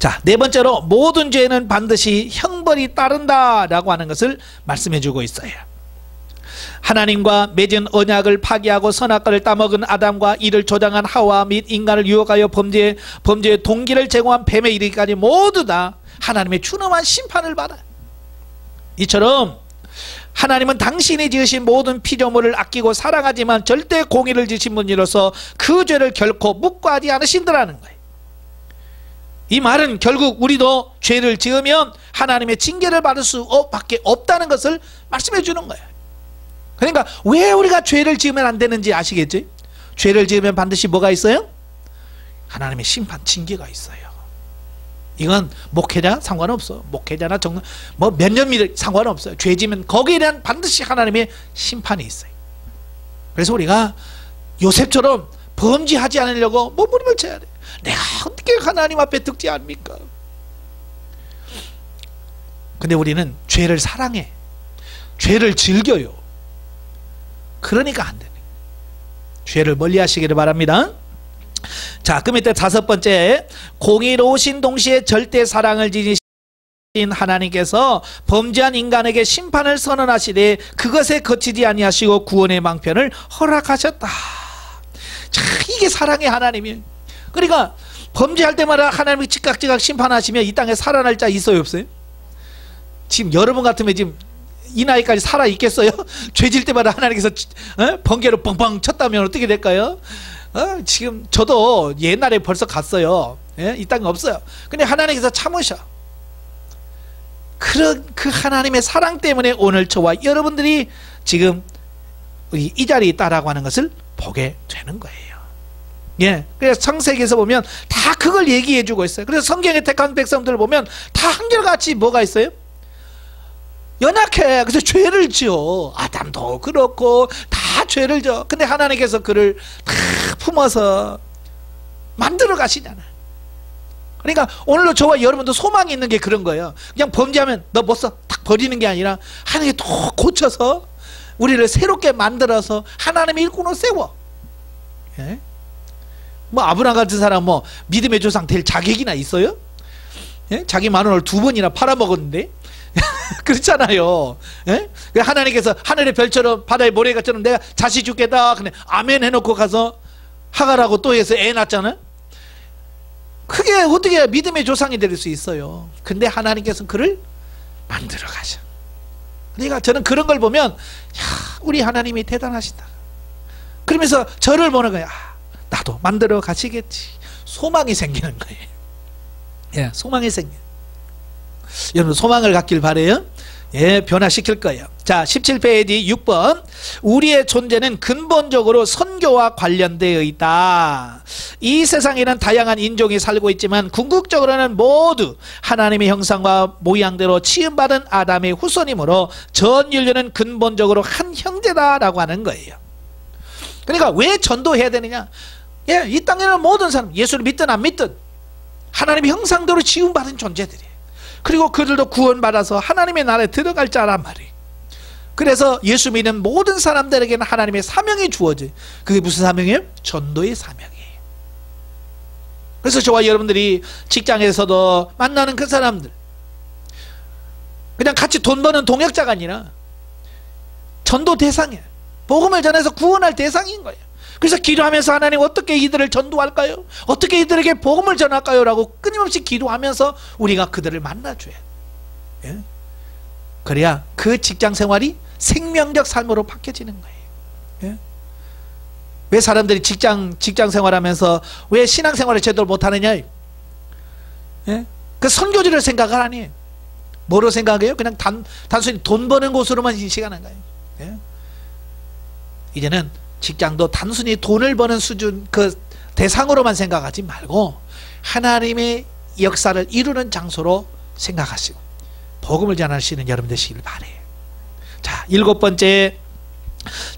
자, 네 번째로 모든 죄는 반드시 형벌이 따른다 라고 하는 것을 말씀해 주고 있어요. 하나님과 맺은 언약을 파기하고 선악과를 따먹은 아담과 이를 조장한 하와 및 인간을 유혹하여 범죄의 동기를 제공한 뱀에 이르기까지 모두 다 하나님의 준엄한 심판을 받아요. 이처럼 하나님은 당신이 지으신 모든 피조물을 아끼고 사랑하지만 절대 공의를 지으신 분이로서 그 죄를 결코 묵과하지 않으신다는 거예요. 이 말은 결국 우리도 죄를 지으면 하나님의 징계를 받을 수밖에 없다는 것을 말씀해 주는 거예요. 그러니까 왜 우리가 죄를 지으면 안 되는지 아시겠지? 죄를 지으면 반드시 뭐가 있어요? 하나님의 심판, 징계가 있어요. 이건 목회자 상관없어. 목회자나 정말 뭐 몇 년 미래 상관없어요. 죄 지으면 거기에 대한 반드시 하나님의 심판이 있어요. 그래서 우리가 요셉처럼 범죄하지 않으려고 몸부림을 쳐야 돼. 내가 어떻게 하나님 앞에 득지합니까? 근데 우리는 죄를 사랑해. 죄를 즐겨요. 그러니까 안 되네. 죄를 멀리 하시기를 바랍니다. 자, 그 밑에 다섯 번째, 공의로우신 동시에 절대 사랑을 지니신 하나님께서 범죄한 인간에게 심판을 선언하시되 그것에 거치지 아니하시고 구원의 방편을 허락하셨다. 자, 이게 사랑의 하나님이에요. 그러니까 범죄할 때마다 하나님이 즉각즉각 심판하시면 이 땅에 살아날 자 있어요, 없어요? 지금 여러분 같으면 지금 이 나이까지 살아 있겠어요? 죄질 때마다 하나님께서 번개로 뻥뻥 쳤다면 어떻게 될까요? 지금 저도 옛날에 벌써 갔어요. 이 땅에 없어요. 근데 하나님께서 참으셔. 그 하나님의 사랑 때문에 오늘 저와 여러분들이 지금 이 자리에 있다라고 하는 것을 보게 되는 거예요. 예, 그래서 창세기에서 보면 다 그걸 얘기해 주고 있어요. 그래서 성경에 택한 백성들을 보면 다 한결같이 뭐가 있어요? 연약해. 그래서 죄를 지어. 아담도 그렇고 다 죄를 져. 근데 하나님께서 그를 다 품어서 만들어 가시잖아요. 그러니까 오늘도 저와 여러분도 소망이 있는 게 그런 거예요. 그냥 범죄하면 너 못 써. 딱 버리는 게 아니라 하나님이 또 고쳐서 우리를 새롭게 만들어서 하나님의 일꾼으로 세워. 예? 뭐 아브라함 같은 사람 뭐 믿음의 조상 될 자격이나 있어요? 예? 자기 마누라를 2번이나 팔아먹었는데 그렇잖아요. 예? 하나님께서 하늘의 별처럼 바다의 모래같처럼 내가 자식 주겠다. 근데 아멘 해놓고 가서 하갈하고 또 해서 애 낳았잖아요. 그게 어떻게 믿음의 조상이 될 수 있어요? 근데 하나님께서 그를 만들어 가셔. 그러니까 저는 그런 걸 보면 야, 우리 하나님이 대단하시다. 그러면서 저를 보는 거야. 나도 만들어 가시겠지. 소망이 생기는 거예요. 예, 소망이 생겨. 여러분 소망을 갖길 바래요. 예, 변화시킬 거예요. 자, 17페이지 6번. 우리의 존재는 근본적으로 선교와 관련되어 있다. 이 세상에는 다양한 인종이 살고 있지만 궁극적으로는 모두 하나님의 형상과 모양대로 지음받은 아담의 후손이므로 전 인류는 근본적으로 한 형제다라고 하는 거예요. 그러니까 왜 전도해야 되느냐? 예, 이 땅에는 모든 사람, 예수를 믿든 안 믿든 하나님의 형상대로 지음받은 존재들이에요. 그리고 그들도 구원받아서 하나님의 나라에 들어갈 자란 말이에요. 그래서 예수 믿는 모든 사람들에게는 하나님의 사명이 주어져요. 그게 무슨 사명이에요? 전도의 사명이에요. 그래서 저와 여러분들이 직장에서도 만나는 그 사람들, 그냥 같이 돈 버는 동역자가 아니라 전도 대상이에요. 복음을 전해서 구원할 대상인 거예요. 그래서 기도하면서 하나님 어떻게 이들을 전도할까요? 어떻게 이들에게 복음을 전할까요? 라고 끊임없이 기도하면서 우리가 그들을 만나줘야 돼요. 예? 그래야 그 직장 생활이 생명적 삶으로 바뀌어지는 거예요. 예? 왜 사람들이 직장 생활하면서 왜 신앙생활을 제대로 못하느냐? 예? 그 선교지를 생각을 안 해요. 뭐로 생각해요? 그냥 단순히 돈 버는 곳으로만 인식하는 거예요. 예? 이제는 직장도 단순히 돈을 버는 수준 그 대상으로만 생각하지 말고 하나님의 역사를 이루는 장소로 생각하시고 복음을 전하시는 여러분 되시길 바래요. 자, 7번째,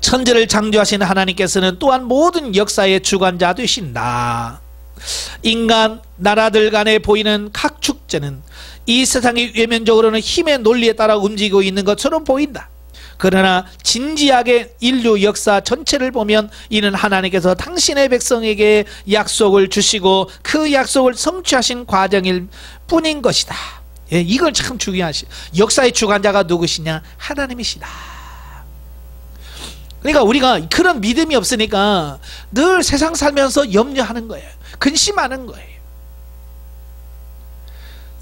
천지를 창조하신 하나님께서는 또한 모든 역사의 주관자 되신다. 인간, 나라들 간에 보이는 각 축제는 이 세상이 외면적으로는 힘의 논리에 따라 움직이고 있는 것처럼 보인다. 그러나 진지하게 인류 역사 전체를 보면 이는 하나님께서 당신의 백성에게 약속을 주시고 그 약속을 성취하신 과정일 뿐인 것이다. 예, 이걸 참 중요하시. 역사의 주관자가 누구시냐? 하나님이시다. 그러니까 우리가 그런 믿음이 없으니까 늘 세상 살면서 염려하는 거예요. 근심하는 거예요.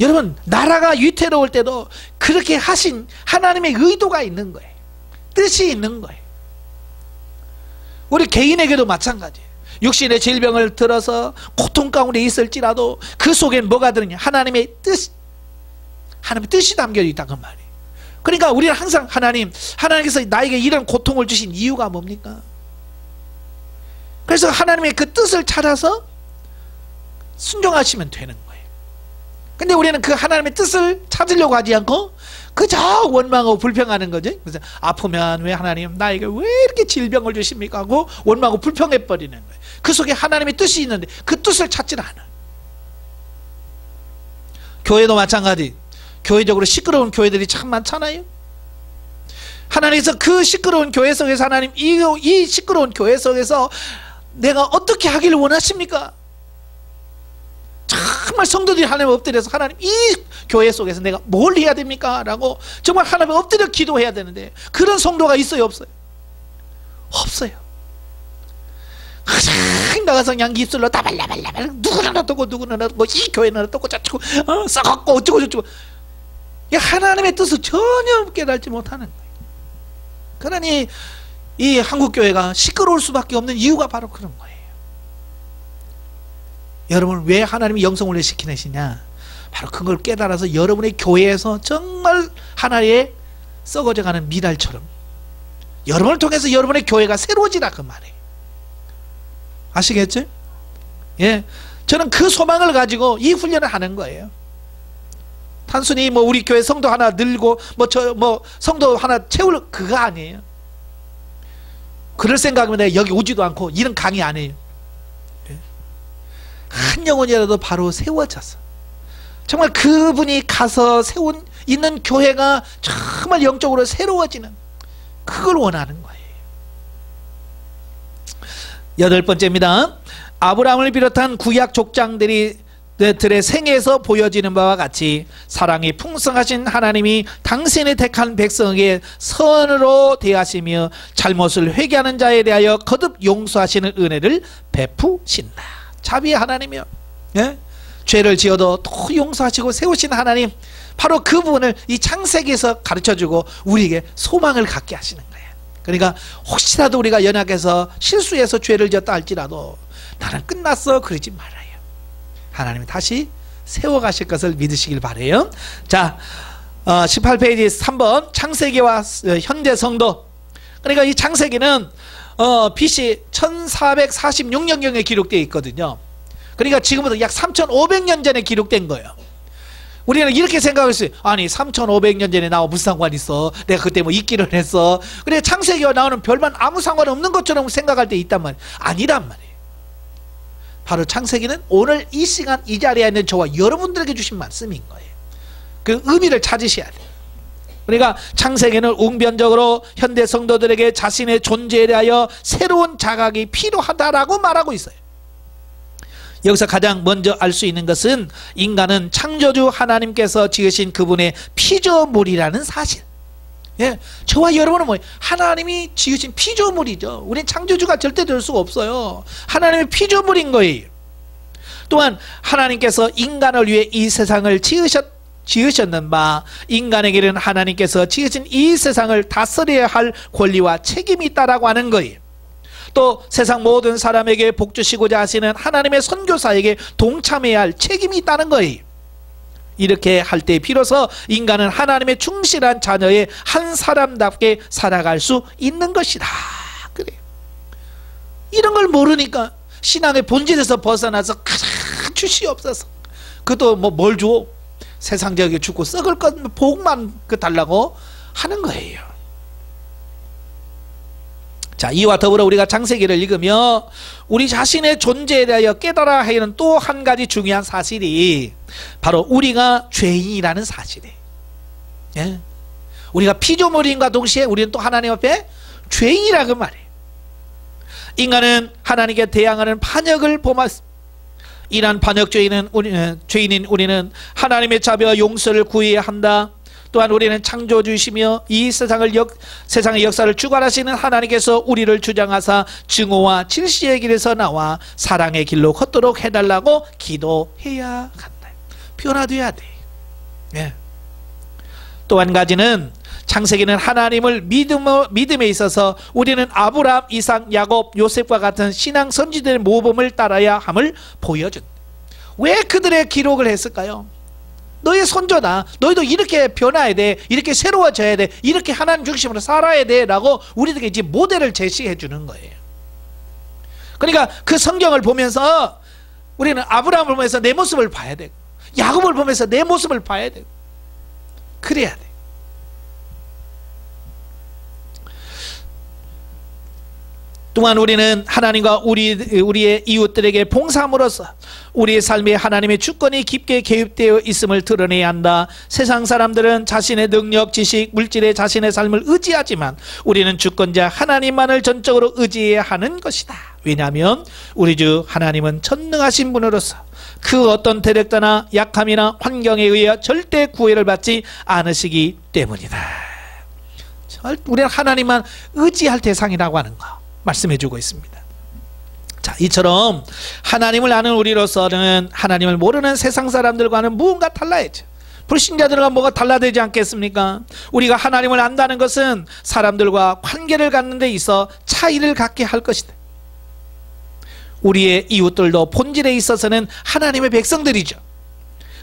여러분, 나라가 위태로울 때도 그렇게 하신 하나님의 의도가 있는 거예요. 뜻이 있는 거예요. 우리 개인에게도 마찬가지예요. 육신의 질병을 들어서 고통 가운데 있을지라도 그 속엔 뭐가 들으냐? 하나님의 뜻이 담겨 있다는 말이에요. 그러니까 우리는 항상 하나님께서 나에게 이런 고통을 주신 이유가 뭡니까? 그래서 하나님의 그 뜻을 찾아서 순종하시면 되는 거예요. 근데 우리는 그 하나님의 뜻을 찾으려고 하지 않고 그저 원망하고 불평하는 거죠. 그래서 아프면 왜 하나님 나에게 왜 이렇게 질병을 주십니까? 하고 원망하고 불평해버리는 거예요. 그 속에 하나님의 뜻이 있는데 그 뜻을 찾질 않아. 교회도 마찬가지. 교회적으로 시끄러운 교회들이 참 많잖아요. 하나님께서 그 시끄러운 교회 속에서 하나님 이 시끄러운 교회 속에서 내가 어떻게 하기를 원하십니까? 정말 성도들이 하나님 엎드려서 하나님 이 교회 속에서 내가 뭘 해야 됩니까? 라고 정말 하나님 엎드려 기도해야 되는데 그런 성도가 있어요? 없어요? 없어요. 항상 나가서 그냥 입술로 따발라발라발 누구나 놔두고 누구나 놔두고 이 교회는 놔두고 저치고 썩었고 어쩌고 저쩌고 하나님의 뜻을 전혀 깨달지 못하는 거예요. 그러니 이 한국교회가 시끄러울 수밖에 없는 이유가 바로 그런 거예요. 여러분 왜 하나님이 영성훈련 시키시냐? 바로 그걸 깨달아서 여러분의 교회에서 정말 하나의 썩어져가는 미랄처럼 여러분을 통해서 여러분의 교회가 새로워지라 그 말이에요. 아시겠죠? 예, 저는 그 소망을 가지고 이 훈련을 하는 거예요. 단순히 뭐 우리 교회 성도 하나 늘고 성도 하나 채울 그거 아니에요. 그럴 생각이면 내가 여기 오지도 않고 이런 강의 안 해요. 한 영혼이라도 바로 세워져서 정말 그분이 가서 세운 있는 교회가 정말 영적으로 새로워지는 그걸 원하는 거예요. 8번째입니다. 아브라함을 비롯한 구약 족장들의 생애에서 보여지는 바와 같이 사랑이 풍성하신 하나님이 당신의 택한 백성에게 선으로 대하시며 잘못을 회개하는 자에 대하여 거듭 용서하시는 은혜를 베푸신다. 자비의 하나님이요. 예? 죄를 지어도 또 용서하시고 세우신 하나님, 바로 그 부분을 이 창세기에서 가르쳐주고 우리에게 소망을 갖게 하시는 거예요. 그러니까 혹시라도 우리가 연약해서 실수해서 죄를 지었다 할지라도 나는 끝났어 그러지 말아요. 하나님이 다시 세워가실 것을 믿으시길 바라요. 자, 18페이지 3번 창세기와 현대 성도. 그러니까 이 창세기는 BC 1446년경에 기록되어 있거든요. 그러니까 지금부터 약 3500년 전에 기록된 거예요. 우리는 이렇게 생각했어요. 아니 3500년 전에 나와 무슨 상관 있어, 내가 그때 뭐 있기를 했어. 그래 창세기와 나오는 별반 아무 상관없는 것처럼 생각할 때 있단 말이에요. 아니란 말이에요. 바로 창세기는 오늘 이 시간 이 자리에 있는 저와 여러분들에게 주신 말씀인 거예요. 그 의미를 찾으셔야 돼요. 그러니까 창세기는 웅변적으로 현대 성도들에게 자신의 존재에 대하여 새로운 자각이 필요하다라고 말하고 있어요. 여기서 가장 먼저 알 수 있는 것은 인간은 창조주 하나님께서 지으신 그분의 피조물이라는 사실. 예, 저와 여러분은 뭐예요? 하나님이 지으신 피조물이죠. 우리는 창조주가 절대 될 수가 없어요. 하나님의 피조물인 거예요. 또한 하나님께서 인간을 위해 이 세상을 지으셨는 바 인간에게는 하나님께서 지으신 이 세상을 다스려야 할 권리와 책임이 있다라고 하는 거예요. 또 세상 모든 사람에게 복 주시고자 하시는 하나님의 선교사에게 동참해야 할 책임이 있다는 거예요. 이렇게 할 때 비로소 인간은 하나님의 충실한 자녀의 한 사람답게 살아갈 수 있는 것이다. 그래. 이런 걸 모르니까 신앙의 본질에서 벗어나서 주시옵소서. 그것도 뭘 줘? 세상적이게 죽고 썩을 것 복만 달라고 하는 거예요. 자, 이와 더불어 우리가 창세기를 읽으며 우리 자신의 존재에 대하여 깨달아야 하는 또 한 가지 중요한 사실이 바로 우리가 죄인이라는 사실이에요. 예? 우리가 피조물인과 동시에 우리는 또 하나님 앞에 죄인이라고 말해요. 인간은 하나님께 대항하는 반역을 범했습니다. 이러한 반역 죄인인 우리는 하나님의 자비와 용서를 구해야 한다. 또한 우리는 창조주이시며 이 세상의 역사를 주관하시는 하나님께서 우리를 주장하사 증오와 질시의 길에서 나와 사랑의 길로 걷도록 해달라고 기도해야 한다. 변화돼야 돼. 예. 또 한 가지는 창세기는 하나님을 믿음에 있어서 우리는 아브라함, 이삭, 야곱, 요셉과 같은 신앙 선지자들의 모범을 따라야 함을 보여준다. 왜 그들의 기록을 했을까요? 너의 손조다. 너희도 이렇게 변화해야 돼. 이렇게 새로워져야 돼. 이렇게 하나님 중심으로 살아야 돼. 라고 우리들에게 이제 모델을 제시해 주는 거예요. 그러니까 그 성경을 보면서 우리는 아브라함을 보면서 내 모습을 봐야 돼. 야곱을 보면서 내 모습을 봐야 돼. 그래야 돼. 또한 우리는 하나님과 우리의 이웃들에게 봉사함으로써 우리의 삶에 하나님의 주권이 깊게 개입되어 있음을 드러내야 한다. 세상 사람들은 자신의 능력, 지식, 물질에 자신의 삶을 의지하지만 우리는 주권자 하나님만을 전적으로 의지해야 하는 것이다. 왜냐하면 우리 주 하나님은 전능하신 분으로서 그 어떤 대력자나 약함이나 환경에 의해 절대 구애를 받지 않으시기 때문이다. 우리는 하나님만 의지할 대상이라고 하는 거 말씀해주고 있습니다. 자, 이처럼 하나님을 아는 우리로서는 하나님을 모르는 세상 사람들과는 무언가 달라야죠. 불신자들과 뭐가 달라되지 않겠습니까? 우리가 하나님을 안다는 것은 사람들과 관계를 갖는 데 있어 차이를 갖게 할 것이다. 우리의 이웃들도 본질에 있어서는 하나님의 백성들이죠.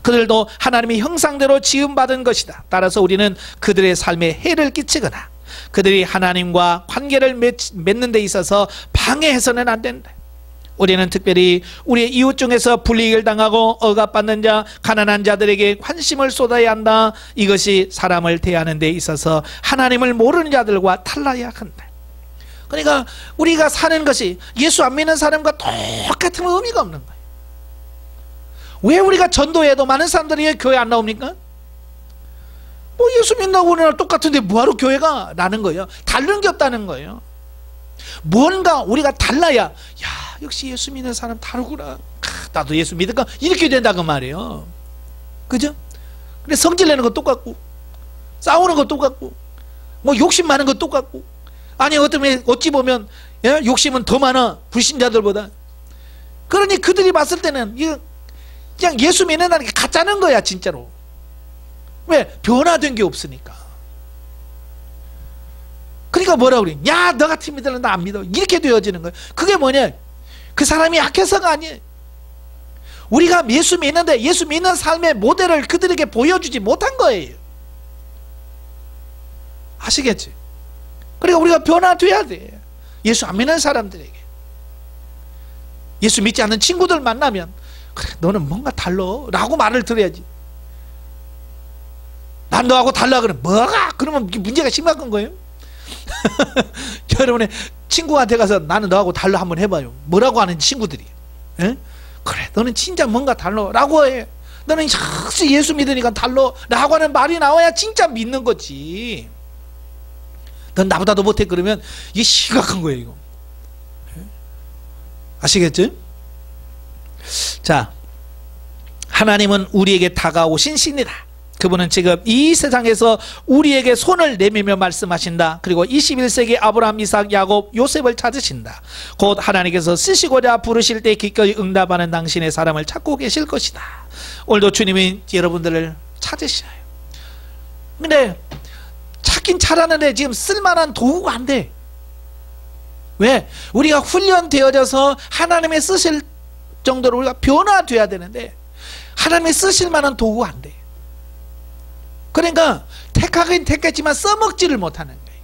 그들도 하나님의 형상대로 지음받은 것이다. 따라서 우리는 그들의 삶에 해를 끼치거나 그들이 하나님과 관계를 맺는 데 있어서 방해해서는 안 된다. 우리는 특별히 우리의 이웃 중에서 불이익을 당하고 억압받는 자, 가난한 자들에게 관심을 쏟아야 한다. 이것이 사람을 대하는 데 있어서 하나님을 모르는 자들과 달라야 한다. 그러니까 우리가 사는 것이 예수 안 믿는 사람과 똑같으면 의미가 없는 거예요. 왜 우리가 전도해도 많은 사람들이 교회 안 나옵니까? 뭐 예수 믿는다고 우리랑 똑같은데 뭐하러 교회가 나는 거예요. 다른 게 없다는 거예요. 뭔가 우리가 달라야, 야, 역시 예수 믿는 사람 다르구나, 나도 예수 믿을까, 이렇게 된다고 말이에요. 그죠? 근데 성질 내는 거 똑같고, 싸우는 거 똑같고, 뭐 욕심 많은 거 똑같고, 아니 어찌 보면 욕심은 더 많아, 불신자들보다. 그러니 그들이 봤을 때는 그냥 예수 믿는다는 게 가짜는 거야, 진짜로. 왜? 변화된 게 없으니까. 그러니까 뭐라 그래? 야, 너 같은 믿으면 나 안 믿어. 이렇게 되어지는 거예요. 그게 뭐냐? 그 사람이 약해서가 아니에요. 우리가 예수 믿는데 예수 믿는 삶의 모델을 그들에게 보여주지 못한 거예요. 아시겠지? 그러니까 우리가 변화돼야 돼. 예수 안 믿는 사람들에게, 예수 믿지 않는 친구들 만나면 그래 너는 뭔가 달라 라고 말을 들어야지. 난 너하고 달라 그러면 뭐가? 그러면 문제가 심각한 거예요. 여러분의 친구한테 가서 나는 너하고 달라 한번 해봐요. 뭐라고 하는 친구들이, 에? 그래 너는 진짜 뭔가 달라 라고 해. 너는 역시 예수 믿으니까 달라 라고 하는 말이 나와야 진짜 믿는 거지. 넌 나보다도 못해 그러면 이게 심각한 거예요 이거. 아시겠죠? 자, 하나님은 우리에게 다가오신 신이다. 그분은 지금 이 세상에서 우리에게 손을 내밀며 말씀하신다. 그리고 21세기 아브라함, 이삭, 야곱, 요셉을 찾으신다. 곧 하나님께서 쓰시고자 부르실 때 기꺼이 응답하는 당신의 사람을 찾고 계실 것이다. 오늘도 주님이 여러분들을 찾으셔요. 근데 찾긴 찾았는데 지금 쓸만한 도구가 안 돼. 왜? 우리가 훈련되어져서 하나님의 쓰실 정도로 우리가 변화돼야 되는데 하나님의 쓰실 만한 도구가 안 돼. 그러니까 택하긴 택했지만 써먹지를 못하는 거예요.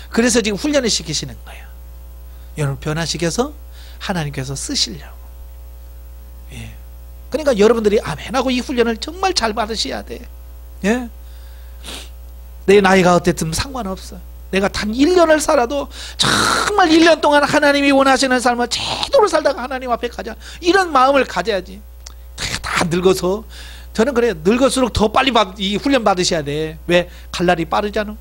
그래서 지금 훈련을 시키시는 거예요. 여러분 변화시켜서 하나님께서 쓰시려고. 예. 그러니까 여러분들이 아멘하고 이 훈련을 정말 잘 받으셔야 돼. 예. 내 나이가 어땠든 상관없어. 내가 단 1년을 살아도 정말 1년 동안 하나님이 원하시는 삶을 제대로 살다가 하나님 앞에 가자, 이런 마음을 가져야지. 다 늙어서, 저는 그래요. 늙을수록 더 빨리 이 훈련 받으셔야 돼. 왜? 갈 날이 빠르잖아.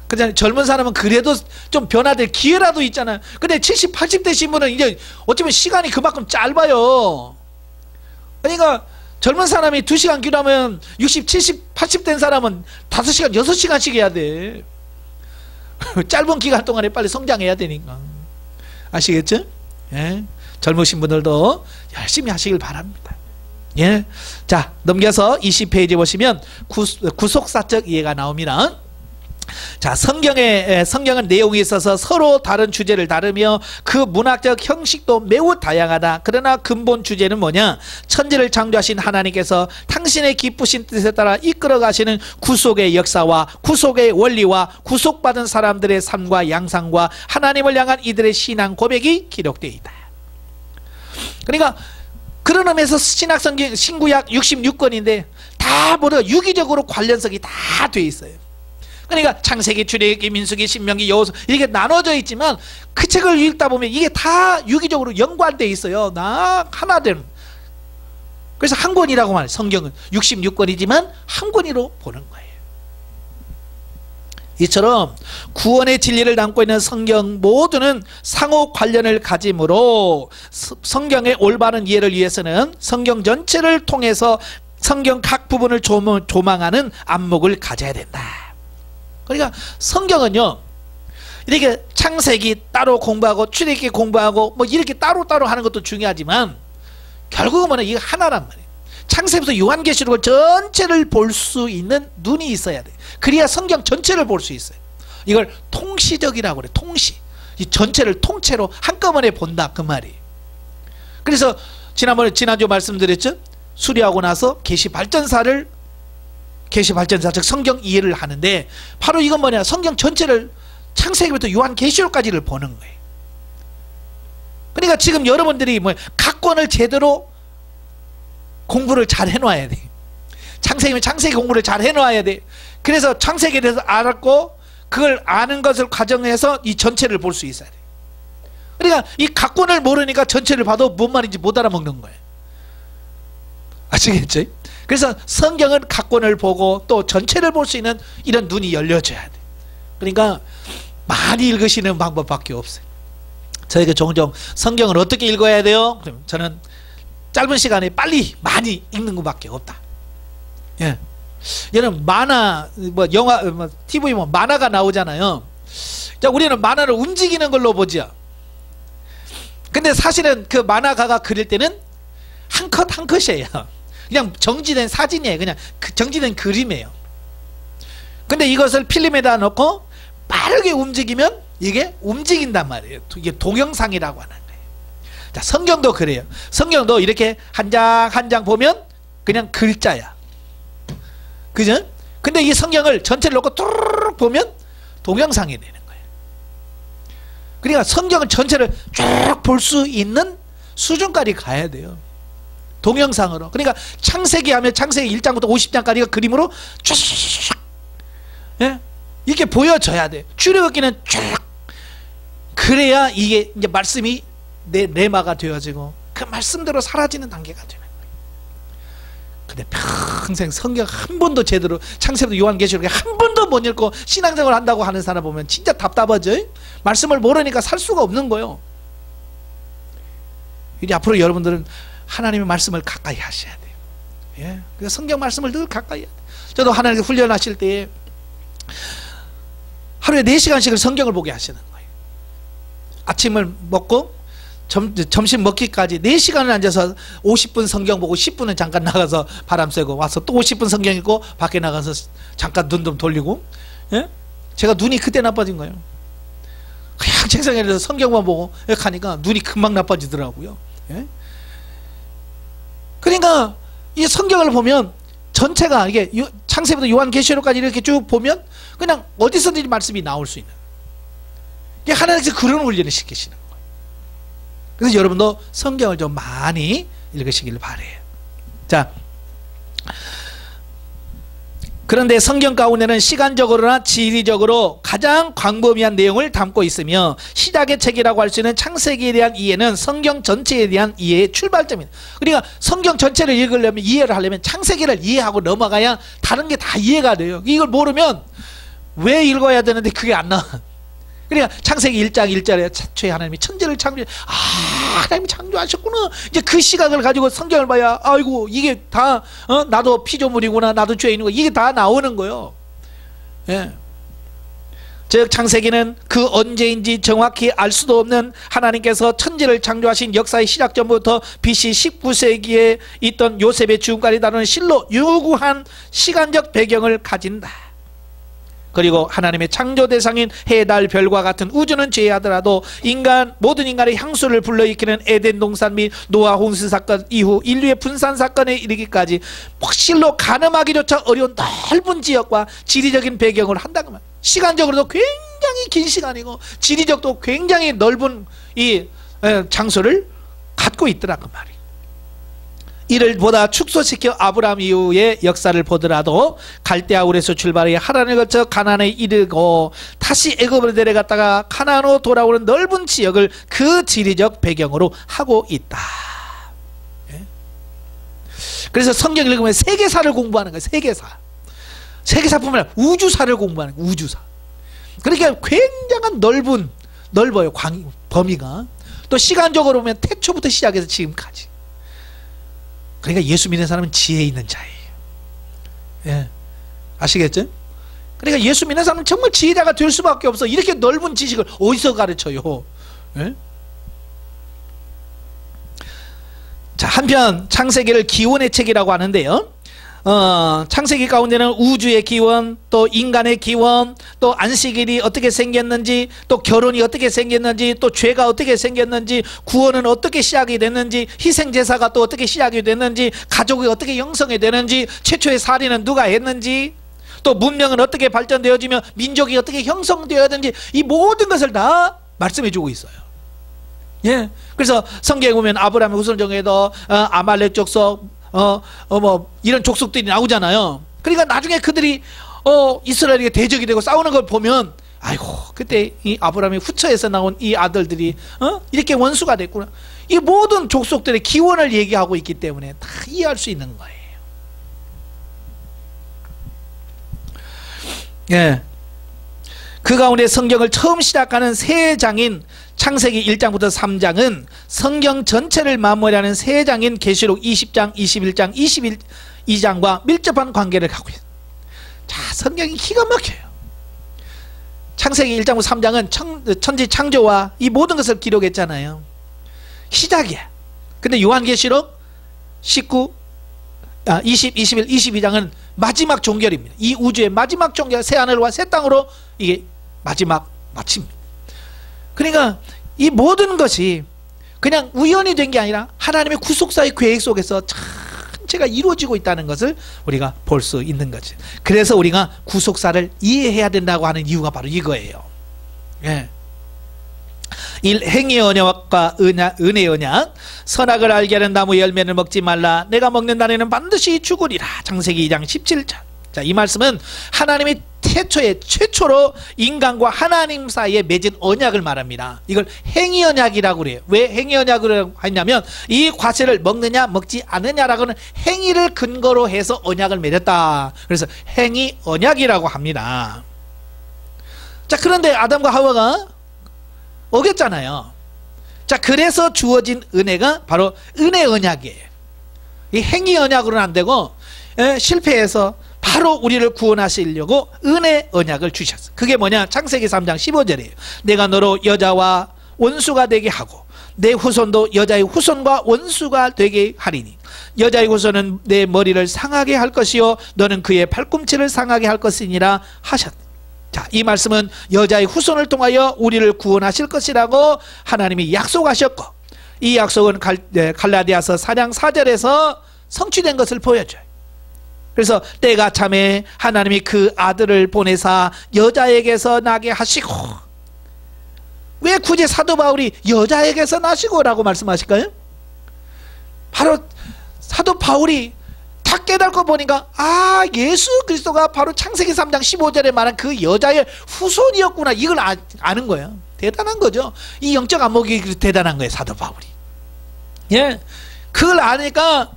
그냥 젊은 사람은 그래도 좀 변화될 기회라도 있잖아요. 근데 70, 80 되신 분은 이제 어쩌면 시간이 그만큼 짧아요. 그러니까 젊은 사람이 2시간 기도하면 60, 70, 80 된 사람은 5시간, 6시간씩 해야 돼. 짧은 기간 동안에 빨리 성장해야 되니까. 아시겠죠? 예. 젊으신 분들도 열심히 하시길 바랍니다. 예. 자, 넘겨서 20페이지 보시면 구속사적 이해가 나옵니다. 자, 성경은 내용이 있어서 서로 다른 주제를 다루며 그 문학적 형식도 매우 다양하다. 그러나 근본 주제는 뭐냐? 천지를 창조하신 하나님께서 당신의 기쁘신 뜻에 따라 이끌어 가시는 구속의 역사와 구속의 원리와 구속받은 사람들의 삶과 양상과 하나님을 향한 이들의 신앙 고백이 기록되어 있다. 그러니까 그런 의미에서 신약성경 신구약 66권인데 다 모두 유기적으로 관련성이 다 돼 있어요. 그러니까 창세기, 출애굽기, 민수기, 신명기, 여호수아 이렇게 나눠져 있지만 그 책을 읽다 보면 이게 다 유기적으로 연관되어 있어요. 하나 되는. 그래서 한 권이라고 말해요. 성경은 66권이지만 한 권으로 보는 거예요. 이처럼 구원의 진리를 담고 있는 성경 모두는 상호 관련을 가지므로 성경의 올바른 이해를 위해서는 성경 전체를 통해서 성경 각 부분을 조망하는 안목을 가져야 된다. 그러니까 성경은요, 이렇게 창세기 따로 공부하고 출애굽기 공부하고 뭐 이렇게 따로따로 하는 것도 중요하지만 결국은 뭐냐, 이거 하나란 말이에요. 창세기부터 요한계시록을 전체를 볼 수 있는 눈이 있어야 돼. 그래야 성경 전체를 볼 수 있어요. 이걸 통시적이라고 그래. 통시. 이 전체를 통째로 한꺼번에 본다 그 말이에요. 그래서 지난주 말씀드렸죠. 수리하고 나서 계시발전사 즉 성경 이해를 하는데 바로 이건 뭐냐, 성경 전체를 창세기부터 요한계시록까지를 보는 거예요. 그러니까 지금 여러분들이 각 권을 제대로 공부를 잘 해놔야 돼. 창세기면 창세기 공부를 잘 해놔야 돼. 그래서 창세기에 대해서 알았고 그걸 아는 것을 가정해서 이 전체를 볼 수 있어야 돼. 그러니까 이 각 권을 모르니까 전체를 봐도 뭔 말인지 못 알아먹는 거예요. 아시겠죠? 그래서 성경은 각 권을 보고 또 전체를 볼 수 있는 이런 눈이 열려져야 돼. 그러니까 많이 읽으시는 방법밖에 없어요. 저에게 종종 성경을 어떻게 읽어야 돼요? 그럼 저는 짧은 시간에 빨리 많이 읽는 것밖에 없다. 예. 여러분 만화 영화 TV 만화가 나오잖아요. 자, 우리는 만화를 움직이는 걸로 보죠. 근데 사실은 그 만화가가 그릴 때는 한 컷 한 컷이에요. 그냥 정지된 사진이에요. 그냥 정지된 그림이에요. 근데 이것을 필름에다 넣고 빠르게 움직이면 이게 움직인단 말이에요. 이게 동영상이라고 하는 거예요. 자, 성경도 그래요. 성경도 이렇게 한 장 한 장 보면 그냥 글자야. 그죠? 근데 이 성경을 전체를 놓고 뚜루룩 보면 동영상이 되는 거예요. 그러니까 성경을 전체를 쭉 볼 수 있는 수준까지 가야 돼요. 동영상으로. 그러니까 창세기 하면 창세기 1장부터 50장까지가 그림으로 쭉, 예? 이렇게 보여져야 돼. 출애굽기는 쭉. 그래야 이게 이제 말씀이 내 레마가 되어지고 그 말씀대로 사라지는 단계가 되는 거예요. 근데 평생 성경 한 번도 제대로 창세부터 요한계시록 한 번도 못 읽고 신앙생활 한다고 하는 사람 보면 진짜 답답하죠. 말씀을 모르니까 살 수가 없는 거예요. 이제 앞으로 여러분들은 하나님의 말씀을 가까이 하셔야 돼요. 예? 그래서 성경 말씀을 늘 가까이 해야 돼요. 저도 하나님께 훈련하실 때 하루에 4시간씩을 성경을 보게 하시는 거예요. 아침을 먹고 점심 먹기까지 4시간을 앉아서 50분 성경 보고 10분은 잠깐 나가서 바람 쐬고 와서 또 50분 성경 읽고 밖에 나가서 잠깐 눈 좀 돌리고. 예? 제가 눈이 그때 나빠진 거예요. 그냥 책상에 성경만 보고 이렇게 하니까 눈이 금방 나빠지더라고요. 예? 그러니까 이 성경을 보면 전체가 이게 창세부터 요한계시록까지 이렇게 쭉 보면 그냥 어디서든지 말씀이 나올 수 있는, 이게 하나님께서 그런 훈련을 시키시는 거예요. 그래서 여러분도 성경을 좀 많이 읽으시길 바래요. 자, 그런데 성경 가운데는 시간적으로나 지리적으로 가장 광범위한 내용을 담고 있으며 시작의 책이라고 할 수 있는 창세기에 대한 이해는 성경 전체에 대한 이해의 출발점입니다. 그러니까 성경 전체를 읽으려면, 이해를 하려면 창세기를 이해하고 넘어가야 다른 게 다 이해가 돼요. 이걸 모르면 왜 읽어야 되는데 그게 안 나와. 그러니까 창세기 1장 1절에 최초에 하나님이 천지를 창조해, 하나님이 창조하셨구나. 이제 그 시각을 가지고 성경을 봐야, 아이고 이게 다 나도 피조물이구나, 나도 죄인이구나, 이게 다 나오는 거예요. 예. 즉 창세기는 그 언제인지 정확히 알 수도 없는 하나님께서 천지를 창조하신 역사의 시작전부터 BC 19세기에 있던 요셉의 죽음까지 다루는 실로 유구한 시간적 배경을 가진다. 그리고 하나님의 창조 대상인 해, 달, 별과 같은 우주는 제외하더라도 모든 인간의 향수를 불러일으키는 에덴 동산 및 노아 홍수 사건 이후 인류의 분산 사건에 이르기까지 실로 가늠하기조차 어려운 넓은 지역과 지리적인 배경을 한다고 말이에요. 시간적으로도 굉장히 긴 시간이고 지리적도 굉장히 넓은 이 장소를 갖고 있더라고 말이에요. 이를 보다 축소시켜 아브라함 이후의 역사를 보더라도 갈대아 우르에서 출발해 하란을 거쳐 가나안에 이르고 다시 애굽으로 내려갔다가 가나안으로 돌아오는 넓은 지역을 그 지리적 배경으로 하고 있다. 예? 그래서 성경을 읽으면 세계사를 공부하는 거예요. 세계사뿐만 아니라 우주사를 공부하는 거예요. 우주사. 그러니까 굉장한 넓어요. 범위가. 또 시간적으로 보면 태초부터 시작해서 지금까지. 그러니까 예수 믿는 사람은 지혜 있는 자예요. 예. 아시겠죠? 그러니까 예수 믿는 사람은 정말 지혜자가 될 수밖에 없어. 이렇게 넓은 지식을 어디서 가르쳐요? 예? 자, 한편 창세기를 기원의 책이라고 하는데요. 창세기 가운데는 우주의 기원, 또 인간의 기원, 또 안식일이 어떻게 생겼는지, 또 결혼이 어떻게 생겼는지, 또 죄가 어떻게 생겼는지, 구원은 어떻게 시작이 됐는지, 희생제사가 또 어떻게 시작이 됐는지, 가족이 어떻게 형성이 되는지, 최초의 살인은 누가 했는지, 또 문명은 어떻게 발전되어지며 민족이 어떻게 형성되어야되는지, 이 모든 것을 다 말씀해 주고 있어요. 예. 그래서 성경에 보면 아브라함의 후손정에도 아말렉 족속, 뭐 이런 족속들이 나오잖아요. 그러니까 나중에 그들이 이스라엘에게 대적이 되고 싸우는 걸 보면, 아이고 그때 이 아브라함의 후처에서 나온 이 아들들이 이렇게 원수가 됐구나. 이 모든 족속들의 기원을 얘기하고 있기 때문에 다 이해할 수 있는 거예요. 예. 그 가운데 성경을 처음 시작하는 세 장인 창세기 1장부터 3장은 성경 전체를 마무리하는 세 장인 계시록 20장, 21장, 22장과 밀접한 관계를 갖고 있어요. 자, 성경이 기가 막혀요. 창세기 1장부터 3장은 천지 창조와 이 모든 것을 기록했잖아요. 시작이야. 근데 요한계시록 20, 21, 22장은 마지막 종결입니다. 이 우주의 마지막 종결, 새 하늘과 새 땅으로 이게 마지막 마칩니다. 그러니까 이 모든 것이 그냥 우연히 된 게 아니라 하나님의 구속사의 계획 속에서 전체가 이루어지고 있다는 것을 우리가 볼 수 있는 거죠. 그래서 우리가 구속사를 이해해야 된다고 하는 이유가 바로 이거예요. 예. 행위 언약과 은혜 언약. 선악을 알게 하는 나무 열매를 먹지 말라. 내가 먹는 날에는 반드시 죽으리라. 창세기 2장 17절. 자, 이 말씀은 하나님이 최초로 인간과 하나님 사이에 맺은 언약을 말합니다. 이걸 행위 언약이라고 그래요. 왜 행위 언약을 했냐면 이 과실을 먹느냐 먹지 않느냐라고는 행위를 근거로 해서 언약을 맺었다. 그래서 행위 언약이라고 합니다. 자, 그런데 아담과 하와가 어겼잖아요. 자, 그래서 주어진 은혜가 바로 은혜 언약이에요. 이 행위 언약으로는 안 되고 실패해서 바로 우리를 구원하시려고 은혜 언약을 주셨어요. 그게 뭐냐? 창세기 3장 15절이에요. 내가 너로 여자와 원수가 되게 하고 내 후손도 여자의 후손과 원수가 되게 하리니 여자의 후손은 내 머리를 상하게 할 것이요 너는 그의 발꿈치를 상하게 할 것이니라 하셨다. 자, 이 말씀은 여자의 후손을 통하여 우리를 구원하실 것이라고 하나님이 약속하셨고, 이 약속은 갈라디아서 4장 4절에서 성취된 것을 보여줘요. 그래서 때가 참에 하나님이 그 아들을 보내사 여자에게서 나게 하시고, 왜 굳이 사도 바울이 여자에게서 나시고 라고 말씀하실까요? 바로 사도 바울이 다 깨닫고 보니까 예수 그리스도가 바로 창세기 3장 15절에 말한 그 여자의 후손이었구나, 이걸 아는 거예요. 대단한 거죠. 이 영적 안목이 대단한 거예요, 사도 바울이. 예, 그걸 아니까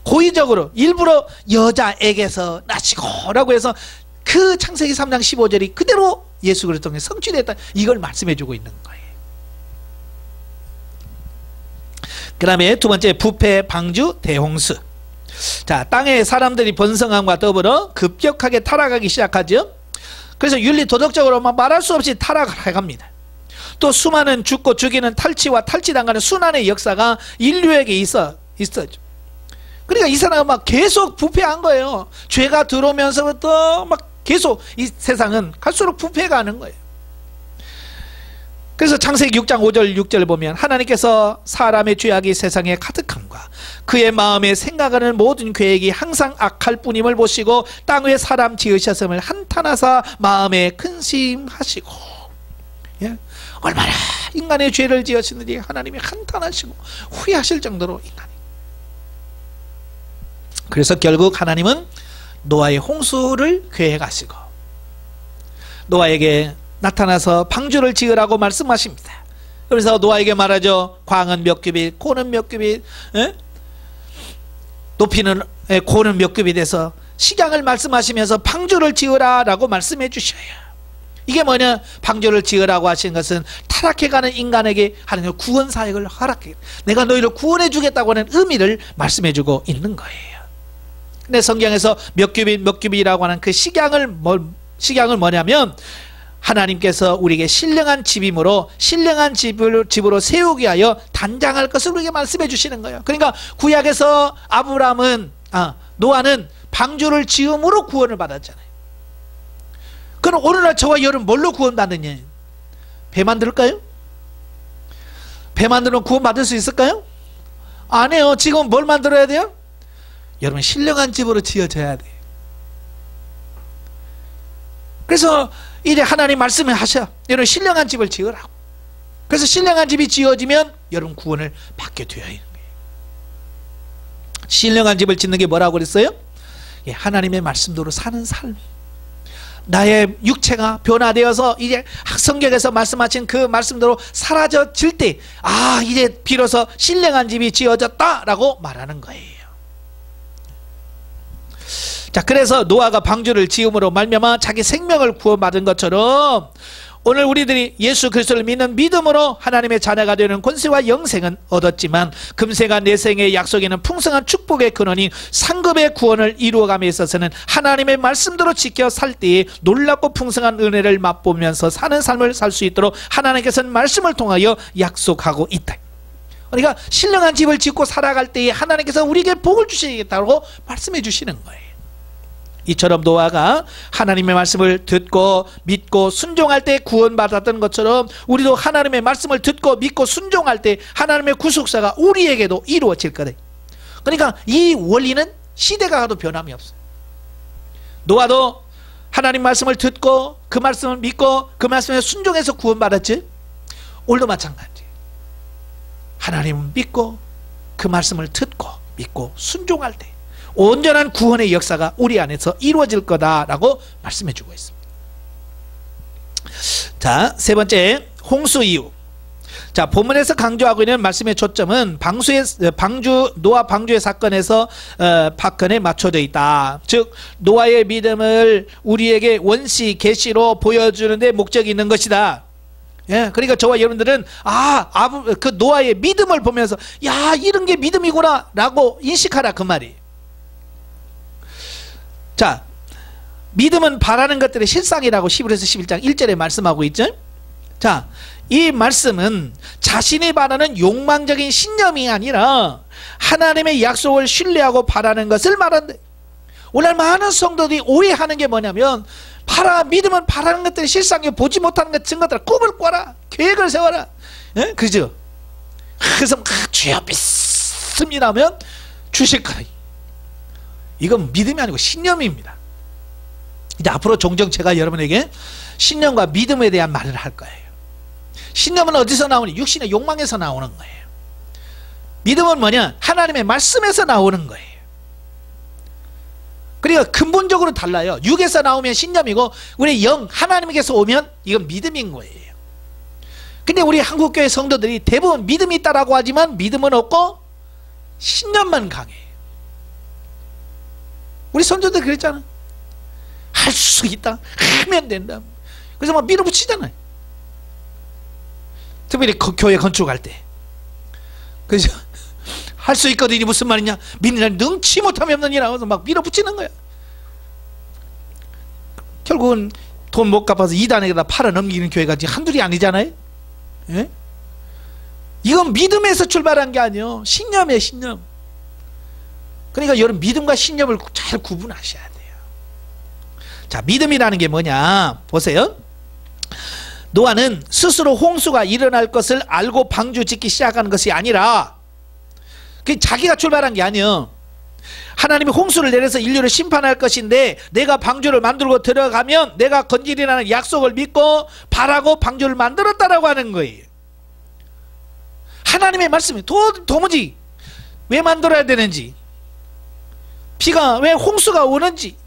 고의적으로 일부러 여자에게서 나시고 라고 해서 그 창세기 3장 15절이 그대로 예수 그리스도에 성취됐다, 이걸 말씀해 주고 있는 거예요. 그 다음에 두 번째, 부패, 방주, 대홍수. 자, 땅의 사람들이 번성함과 더불어 급격하게 타락하기 시작하죠. 그래서 윤리 도덕적으로 말할 수 없이 타락을 해갑니다. 또 수많은 죽고 죽이는 탈취와 탈취당하는 순환의 역사가 인류에게 있었죠. 그러니까 이 사람은 막 계속 부패한 거예요. 죄가 들어오면서부터 막 계속 이 세상은 갈수록 부패가는 거예요. 그래서 창세기 6장 5절 6절 보면 하나님께서 사람의 죄악이 세상에 가득함과 그의 마음에 생각하는 모든 계획이 항상 악할 뿐임을 보시고 땅 위에 사람 지으셨음을 한탄하사 마음에 근심하시고, 예? 얼마나 인간의 죄를 지으시는지 하나님이 한탄하시고 후회하실 정도로 인간이. 그래서 결국 하나님은 노아의 홍수를 계획하시고 노아에게 나타나서 방주를 지으라고 말씀하십니다. 그래서 노아에게 말하죠. 광은 몇 규빗, 고는 몇 규빗, 높이는 고는 몇 규빗에서 식양을 말씀하시면서 방주를 지으라라고 말씀해 주셔요. 이게 뭐냐? 방주를 지으라고 하신 것은 타락해가는 인간에게 하나님의 구원 사역을 허락해, 내가 너희를 구원해 주겠다고 하는 의미를 말씀해 주고 있는 거예요. 근데 성경에서 몇 규빗 몇 규빗이라고 하는 그 식양을 뭐냐면 하나님께서 우리에게 신령한 집이므로 신령한 집으로 세우기 위하여 단장할 것을 우리에게 말씀해 주시는 거예요. 그러니까 구약에서 노아는 방주를 지음으로 구원을 받았잖아요. 그럼 오늘날 저와 여러분 뭘로 구원받느냐? 배 만들까요? 배 만들면 구원받을 수 있을까요? 안 해요. 지금 뭘 만들어야 돼요? 여러분 신령한 집으로 지어져야 돼요. 그래서 이제 하나님 말씀을 하셔. 여러분 신령한 집을 지으라고. 그래서 신령한 집이 지어지면 여러분 구원을 받게 되어 있는 거예요. 신령한 집을 짓는 게 뭐라고 그랬어요? 예, 하나님의 말씀대로 사는 삶. 나의 육체가 변화되어서 이제 성경에서 말씀하신 그 말씀대로 사라져질 때 이제 비로소 신령한 집이 지어졌다라고 말하는 거예요. 자, 그래서 노아가 방주를 지음으로 말미암아 자기 생명을 구원받은 것처럼 오늘 우리들이 예수 그리스도를 믿는 믿음으로 하나님의 자녀가 되는 권세와 영생은 얻었지만 금세가 내생의 약속에는 풍성한 축복의 근원인 상급의 구원을 이루어감에 있어서는 하나님의 말씀대로 지켜 살 때에 놀랍고 풍성한 은혜를 맛보면서 사는 삶을 살 수 있도록 하나님께서는 말씀을 통하여 약속하고 있다. 그러니까 신령한 집을 짓고 살아갈 때에 하나님께서 우리에게 복을 주시겠다고 말씀해 주시는 거예요. 이처럼 노아가 하나님의 말씀을 듣고 믿고 순종할 때 구원받았던 것처럼 우리도 하나님의 말씀을 듣고 믿고 순종할 때 하나님의 구속사가 우리에게도 이루어질 거다. 그러니까 이 원리는 시대가 가도 변함이 없어요. 노아도 하나님 말씀을 듣고 그 말씀을 믿고 그 말씀에 순종해서 구원받았지. 오늘도 마찬가지. 하나님을 믿고 그 말씀을 듣고 믿고 순종할 때 온전한 구원의 역사가 우리 안에서 이루어질 거다라고 말씀해 주고 있습니다. 자, 세 번째, 홍수 이유. 자, 본문에서 강조하고 있는 말씀의 초점은 노아 방주의 사건에서 파건에 맞춰져 있다. 즉 노아의 믿음을 우리에게 원시 계시로 보여주는 데 목적이 있는 것이다. 예, 그러니까 저와 여러분들은 그 노아의 믿음을 보면서 야, 이런 게 믿음이구나 라고 인식하라, 그 말이. 자, 믿음은 바라는 것들의 실상이라고 히브리서 11장 1절에 말씀하고 있죠. 자, 이 말씀은 자신이 바라는 욕망적인 신념이 아니라 하나님의 약속을 신뢰하고 바라는 것을 말한다. 오늘 많은 성도들이 오해하는 게 뭐냐면 믿음은 바라는 것들이 실상이 보지 못하는 것 증거들아, 꿈을 꿔라, 계획을 세워라. 예? 그죠? 그래서 주여 믿습니다면 주실 거라. 이건 믿음이 아니고 신념입니다. 이제 앞으로 종종 제가 여러분에게 신념과 믿음에 대한 말을 할 거예요. 신념은 어디서 나오니? 육신의 욕망에서 나오는 거예요. 믿음은 뭐냐? 하나님의 말씀에서 나오는 거예요. 그러니까 근본적으로 달라요. 육에서 나오면 신념이고 우리 영, 하나님께서 오면 이건 믿음인 거예요. 근데 우리 한국교회 성도들이 대부분 믿음이 있다라고 하지만 믿음은 없고 신념만 강해요. 우리 선조들 그랬잖아. 할 수 있다, 하면 된다. 그래서 막 밀어붙이잖아요. 특별히 교회 건축할 때. 그죠? 할 수 있거든요. 무슨 말이냐? 믿는 능치 못함이 없는 이라 해서 막 밀어붙이는 거야. 결국은 돈 못 갚아서 이단에다 팔아 넘기는 교회가 지금 한둘이 아니잖아요. 예? 이건 믿음에서 출발한 게 아니에요. 신념이에요, 신념. 그러니까 여러분 믿음과 신념을 잘 구분하셔야 돼요. 자, 믿음이라는 게 뭐냐? 보세요. 노아는 스스로 홍수가 일어날 것을 알고 방주 짓기 시작하는 것이 아니라 자기가 출발한 게 아니에요. 하나님이 홍수를 내려서 인류를 심판할 것인데 내가 방주를 만들고 들어가면 내가 건지리라는 약속을 믿고 바라고 방주를 만들었다라고 하는 거예요. 하나님의 말씀이 도무지 왜 만들어야 되는지, 비가 왜 홍수가 오는지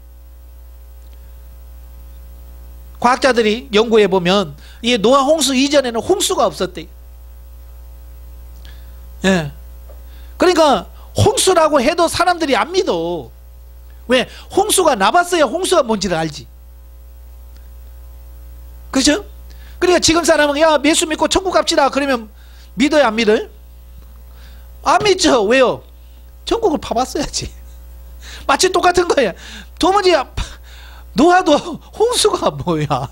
과학자들이 연구해 보면 이 노아 홍수 이전에는 홍수가 없었대요. 예. 그러니까 홍수라고 해도 사람들이 안 믿어. 왜? 홍수가 나봤어야 홍수가 뭔지를 알지. 그죠? 그러니까 지금 사람은 야, 예수 믿고 천국 갑시다 그러면 믿어요, 안 믿어요? 안 믿죠. 왜요? 천국을 파봤어야지. 마치 똑같은 거예요. 도무지 노아도 홍수가 뭐야?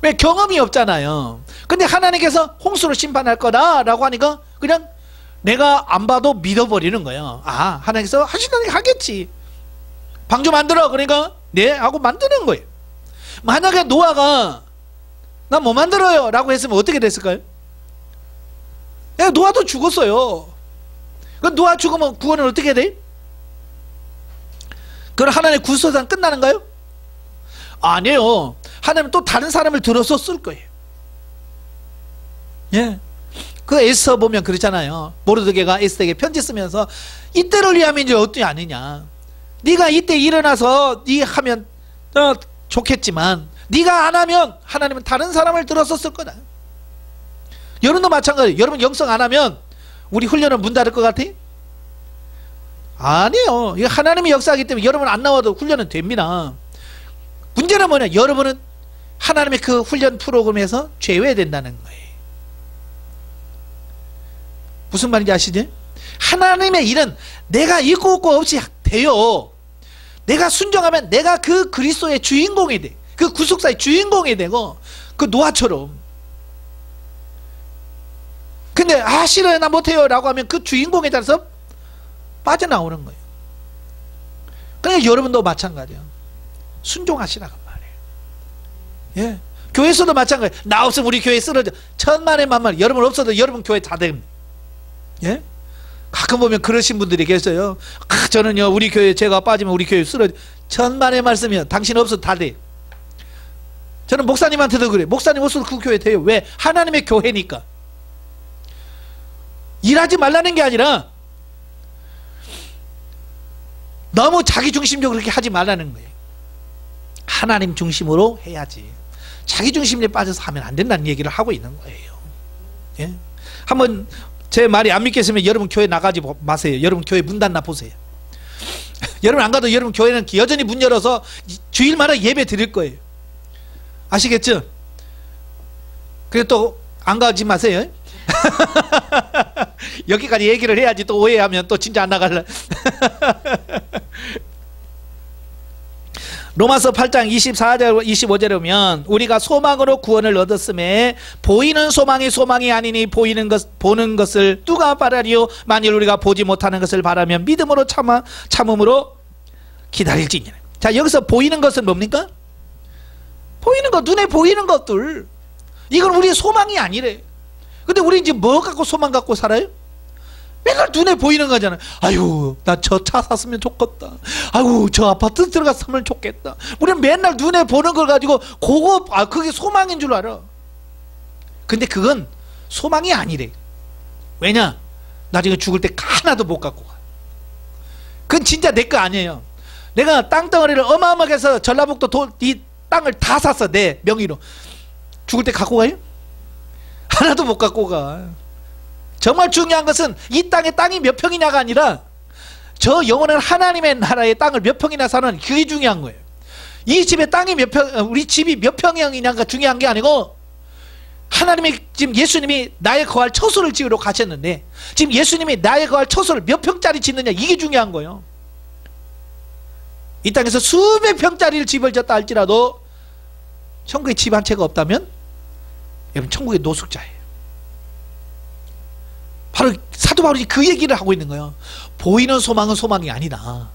왜? 경험이 없잖아요. 근데 하나님께서 홍수를 심판할 거다라고 하니까 그냥 내가 안 봐도 믿어버리는 거예요. 아, 하나님께서 하시다니까 하겠지. 방주 만들어. 그러니까 네 하고 만드는 거예요. 만약에 노아가 나 뭐 만들어요 라고 했으면 어떻게 됐을까요? 노아도 죽었어요. 노아 죽으면 구원은 어떻게 돼? 그럼 하나님의 구속사는 끝나는가요? 아니에요. 하나님은 또 다른 사람을 들어서 쓸 거예요. 예. 그 에스더 보면 그렇잖아요. 모르드게가 에스더에게 편지 쓰면서 이때를 위하면 이제 어떻게 아니냐. 네가 이때 일어나서 네 하면 좋겠지만 네가 안 하면 하나님은 다른 사람을 들어서 쓸 거다. 여러분도 마찬가지예요. 여러분 영성 안 하면 우리 훈련은 문 닫을 것 같아? 아니에요. 이거 하나님이 역사하기 때문에 여러분 안 나와도 훈련은 됩니다. 문제는 뭐냐? 여러분은 하나님의 그 훈련 프로그램에서 제외된다는 거예요. 무슨 말인지 아시지? 하나님의 일은 내가 있고 없고 없이 돼요. 내가 순종하면 내가 그 그리스도의 주인공이 돼. 그 구속사의 주인공이 되고, 그 노아처럼. 근데 싫어요, 나 못해요 라고 하면 그 주인공에 따라서 빠져나오는 거예요. 그러니까 여러분도 마찬가지예요. 순종하시라고 말이에요. 예. 교회에서도 마찬가지예요. 나 없으면 우리 교회 쓰러져. 천만의 만만. 여러분 없어도 여러분 교회 다 됩니다. 예? 가끔 보면 그러신 분들이 계세요. 저는요 우리 교회 제가 빠지면 우리 교회 쓰러져. 천만의 말씀이요. 당신 없어도 다 돼. 저는 목사님한테도 그래. 목사님 없어도 그 교회 돼요. 왜? 하나님의 교회니까. 일하지 말라는 게 아니라 너무 자기 중심적으로 그렇게 하지 말라는 거예요. 하나님 중심으로 해야지. 자기 중심에 빠져서 하면 안 된다는 얘기를 하고 있는 거예요. 예? 한번 제 말이 안 믿겠으면 여러분 교회 나가지 마세요. 여러분 교회 문 닫나 보세요. 여러분 안 가도 여러분 교회는 여전히 문 열어서 주일마다 예배 드릴 거예요. 아시겠죠? 그래 또 안 가지 마세요. 여기까지 얘기를 해야지 또 오해하면 또 진짜 안 나갈래. 로마서 8장 24절 25절에 보면 우리가 소망으로 구원을 얻었음에 보이는 소망이 소망이 아니니 보는 것을 누가 바라리요? 만일 우리가 보지 못하는 것을 바라면 믿음으로 참음으로 기다릴지니라. 자, 여기서 보이는 것은 뭡니까? 보이는 것, 눈에 보이는 것들, 이건 우리의 소망이 아니래. 근데 우리 이제 뭐 갖고 소망 갖고 살아요? 맨날 눈에 보이는 거잖아요. 아유, 나 저 차 샀으면 좋겠다. 아유, 저 아파트 들어갔으면 좋겠다. 우리는 맨날 눈에 보는 걸 가지고 그게 소망인 줄 알아. 근데 그건 소망이 아니래. 왜냐? 나중에 죽을 때 하나도 못 갖고 가. 그건 진짜 내 거 아니에요. 내가 땅덩어리를 어마어마하게 해서 전라북도 이 땅을 다 샀어. 내 명의로. 죽을 때 갖고 가요? 하나도 못 갖고 가. 정말 중요한 것은 이 땅이 몇 평이냐가 아니라 저 영원한 하나님의 나라의 땅을 몇 평이나 사는 그게 중요한 거예요. 이 집의 땅이 몇 평, 우리 집이 몇 평이냐가 중요한 게 아니고 하나님이 지금 예수님이 나의 거할 처소를 지으러 가셨는데 지금 예수님이 나의 거할 처소를 몇 평짜리 짓느냐 이게 중요한 거예요. 이 땅에서 수백 평짜리를 집을 졌다 할지라도 천국에 집 한 채가 없다면 여러분 천국의 노숙자예요. 바로 사도 바울이 그 얘기를 하고 있는 거예요. 보이는 소망은 소망이 아니다.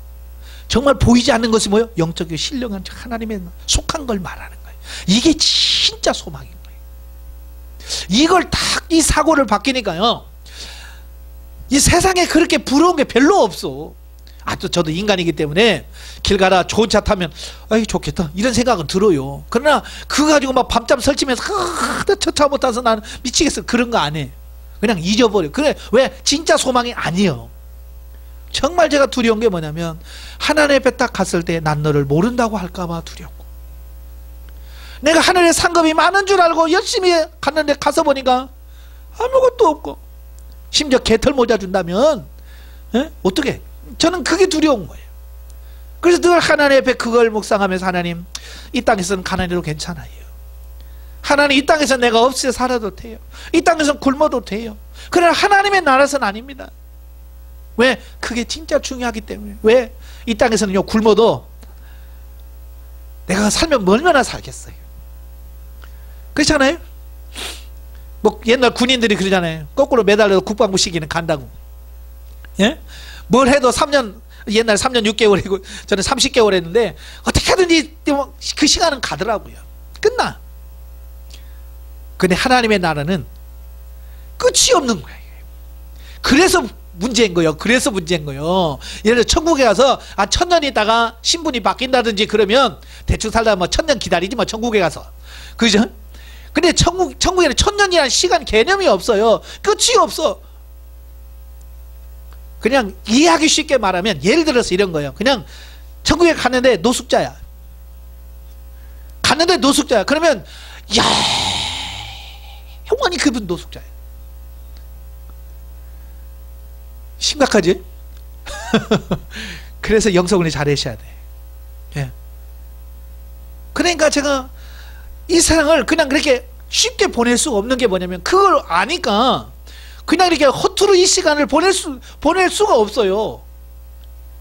정말 보이지 않는 것이 뭐예요? 영적이고 신령한 하나님의 속한 걸 말하는 거예요. 이게 진짜 소망인 거예요. 이걸 딱 이 사고를 바뀌니까요, 이 세상에 그렇게 부러운 게 별로 없어. 또 저도 인간이기 때문에 길 가다 좋은 차 타면 아이 좋겠다 이런 생각은 들어요. 그러나 그거 가지고 막 밤잠 설치면서 저 차 못 타서 나는 미치겠어 그런 거 안 해. 그냥 잊어버려. 그래, 왜? 진짜 소망이 아니에요. 정말 제가 두려운 게 뭐냐면 하나님 앞에 딱 갔을 때 난 너를 모른다고 할까봐 두렵고, 내가 하늘에 상급이 많은 줄 알고 열심히 갔는데 가서 보니까 아무것도 없고 심지어 개털 모자 준다면 어떻게? 저는 그게 두려운 거예요. 그래서 늘 하나님 앞에 그걸 묵상하면서 하나님, 이 땅에서는 가난해도 괜찮아요. 하나님, 이 땅에서 내가 없이 살아도 돼요. 이 땅에서 굶어도 돼요. 그러나 하나님의 나라에서는 아닙니다. 왜? 그게 진짜 중요하기 때문에. 왜? 이 땅에서는요 굶어도 내가 살면 얼마나 살겠어요. 그렇잖아요. 뭐 옛날 군인들이 그러잖아요. 거꾸로 매달려도 국방부 시기는 간다고. 예? 뭘 해도 3년, 옛날 3년 6개월이고 저는 30개월 했는데 어떻게든지 그 시간은 가더라고요. 끝나. 근데 하나님의 나라는 끝이 없는 거예요. 그래서 문제인 거예요. 그래서 문제인 거예요. 예를 들어 천국에 가서 1000년 있다가 신분이 바뀐다든지 그러면 대충 살다 뭐 1000년 기다리지 뭐 천국에 가서. 그죠? 근데 천국에는 1000년이라는 시간 개념이 없어요. 끝이 없어. 그냥 이해하기 쉽게 말하면 예를 들어서 이런 거예요. 그냥 천국에 갔는데 노숙자야. 갔는데 노숙자야. 그러면 야, 영원히 그분 노숙자야. 심각하지? 그래서 영성을 잘하셔야 돼. 예. 그러니까 제가 이 세상을 그냥 그렇게 쉽게 보낼 수가 없는 게 뭐냐면 그걸 아니까 그냥 이렇게 허투루 이 시간을 보낼 수가 없어요.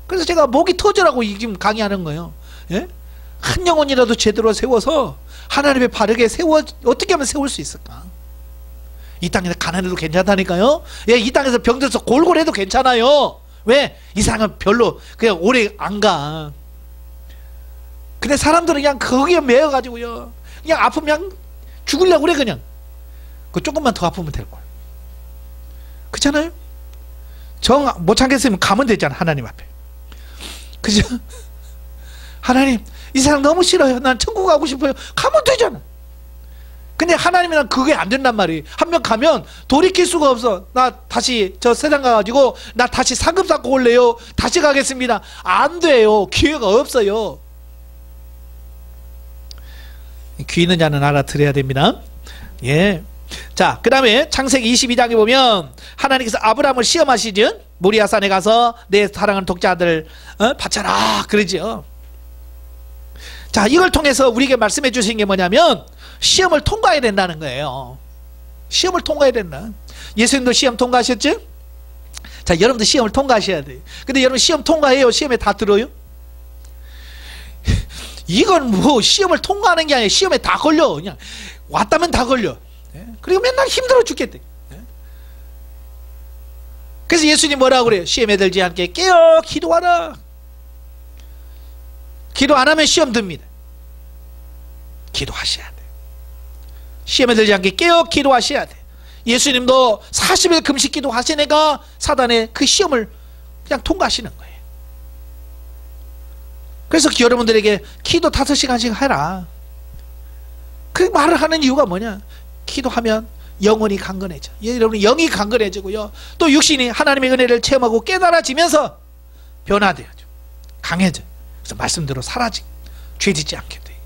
그래서 제가 목이 터져라고 지금 강의하는 거예요. 예? 한 영혼이라도 제대로 세워서 하나님의 바르게 어떻게 하면 세울 수 있을까? 이 땅에서 가난해도 괜찮다니까요. 예, 이 땅에서 병들어서 골골해도 괜찮아요. 왜? 이 세상은 별로 그냥 오래 안 가. 근데 사람들은 그냥 거기에 매여가지고요, 그냥 아프면 그냥 죽으려고 그래. 그냥 그 조금만 더 아프면 될걸. 그렇잖아요. 정 못 참겠으면 가면 되잖아, 하나님 앞에. 그죠? 하나님, 이 세상 너무 싫어요. 난 천국 가고 싶어요. 가면 되잖아. 근데 하나님이랑 그게 안 된단 말이에요. 한 명 가면 돌이킬 수가 없어. 나 다시 저 세상 가가지고 나 다시 상급 쌓고 올래요. 다시 가겠습니다. 안 돼요. 기회가 없어요. 귀 있는 자는 알아들어야 됩니다. 예. 자, 그 다음에 창세기 22장에 보면 하나님께서 아브라함을 시험하시죠. 모리아산에 가서 내 사랑하는 독자 아들 바쳐라 그러죠. 자, 이걸 통해서 우리에게 말씀해 주신 게 뭐냐면 시험을 통과해야 된다는 거예요. 시험을 통과해야 된다. 예수님도 시험 통과하셨죠? 자, 여러분도 시험을 통과하셔야 돼요. 근데 여러분 시험 통과해요? 시험에 다 들어요? 이건 뭐 시험을 통과하는 게 아니라 시험에 다 걸려. 그냥 왔다면 다 걸려. 그리고 맨날 힘들어 죽겠대. 그래서 예수님 뭐라고 그래요? 시험에 들지 않게 깨어 기도하라. 기도 안 하면 시험 듭니다. 기도하셔야 돼. 시험에 들지 않게 깨어 기도하셔야 돼. 예수님도 40일 금식 기도하시니까 사단의 그 시험을 그냥 통과하시는 거예요. 그래서 여러분들에게 기도 5시간씩 해라. 그 말을 하는 이유가 뭐냐? 기도하면 영혼이 강건해져. 여러분 영이 강건해지고요. 또 육신이 하나님의 은혜를 체험하고 깨달아지면서 변화되어져. 강해져. 그래서 말씀대로 사라지고 죄짓지 않게 돼.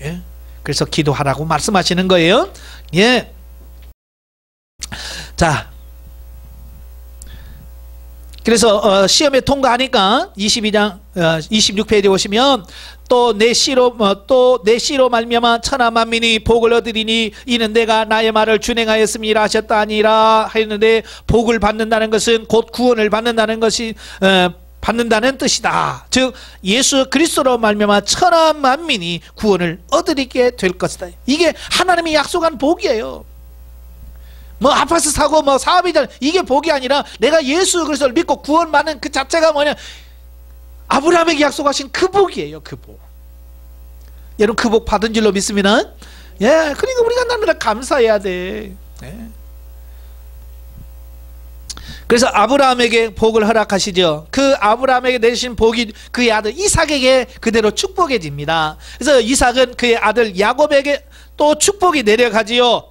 예? 그래서 기도하라고 말씀하시는 거예요. 예. 자, 그래서 시험에 통과하니까 22장 26페이지에 오시면 또 내 씨로 말미암아 천하 만민이 복을 얻으리니 이는 내가 나의 말을 준행하였음이라 하셨다 아니라 했는데, 복을 받는다는 것은 곧 구원을 받는다는 것이 받는다는 뜻이다. 즉 예수 그리스도로 말미암아 천하 만민이 구원을 얻으리게 될 것이다. 이게 하나님이 약속한 복이에요. 뭐 아파서 사고 뭐 사업이 잘, 이게 복이 아니라 내가 예수 그리스도를 믿고 구원받는 그 자체가 뭐냐, 아브라함에게 약속하신 그 복이에요. 그 복. 여러분 그 복 받은 줄로 믿습니다. 예, 그러니까 우리가 날마다 감사해야 돼. 예. 그래서 아브라함에게 복을 허락하시죠. 그 아브라함에게 내신 복이 그의 아들 이삭에게 그대로 축복해집니다. 그래서 이삭은 그의 아들 야곱에게 또 축복이 내려가지요.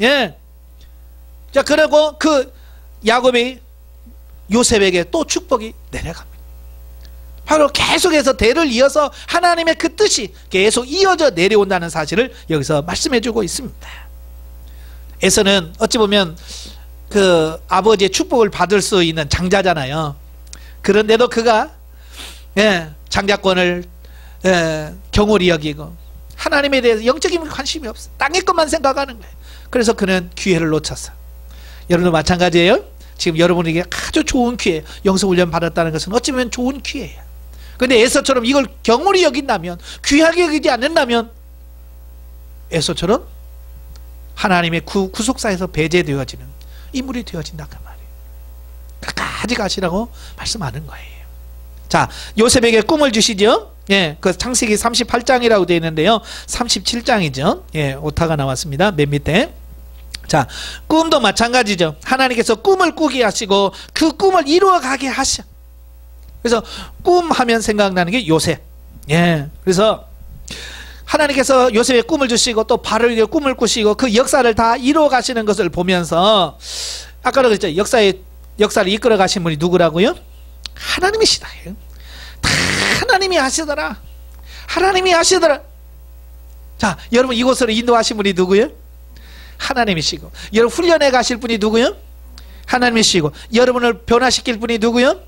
예. 자, 그리고 그 야곱이 요셉에게 또 축복이 내려갑니다. 바로 계속해서 대를 이어서 하나님의 그 뜻이 계속 이어져 내려온다는 사실을 여기서 말씀해주고 있습니다. 에서는 어찌 보면 그 아버지의 축복을 받을 수 있는 장자잖아요. 그런데도 그가 장자권을 경홀히 여기고 하나님에 대해서 영적인 관심이 없어. 땅의 것만 생각하는 거예요. 그래서 그는 기회를 놓쳤어. 여러분도 마찬가지예요. 지금 여러분에게 아주 좋은 기회, 영성훈련 받았다는 것은 어찌 보면 좋은 기회예요. 그런데 에서처럼 이걸 경홀히 여긴다면, 귀하게 여기지 않는다면 에서처럼 하나님의 구속사에서 배제되어지는 인물이 되어진다 그 말이에요. 끝까지 가시라고 말씀하는 거예요. 자, 요셉에게 꿈을 주시죠. 예, 그 창세기 38장이라고 되어 있는데요. 37장이죠. 예, 오타가 나왔습니다. 맨 밑에. 자, 꿈도 마찬가지죠. 하나님께서 꿈을 꾸게 하시고 그 꿈을 이루어가게 하셔. 그래서 꿈 하면 생각나는 게 요셉. 예, 그래서 하나님께서 요셉의 꿈을 주시고 또 바로에게 꿈을 꾸시고 그 역사를 다 이루어 가시는 것을 보면서, 아까도 그랬죠. 역사를 이끌어 가신 분이 누구라고요? 하나님이시다. 다 하나님이 하시더라. 하나님이 하시더라. 자, 여러분 이곳으로 인도하신 분이 누구요? 하나님이시고, 여러분 훈련해 가실 분이 누구요? 하나님이시고, 여러분을 변화시킬 분이 누구요?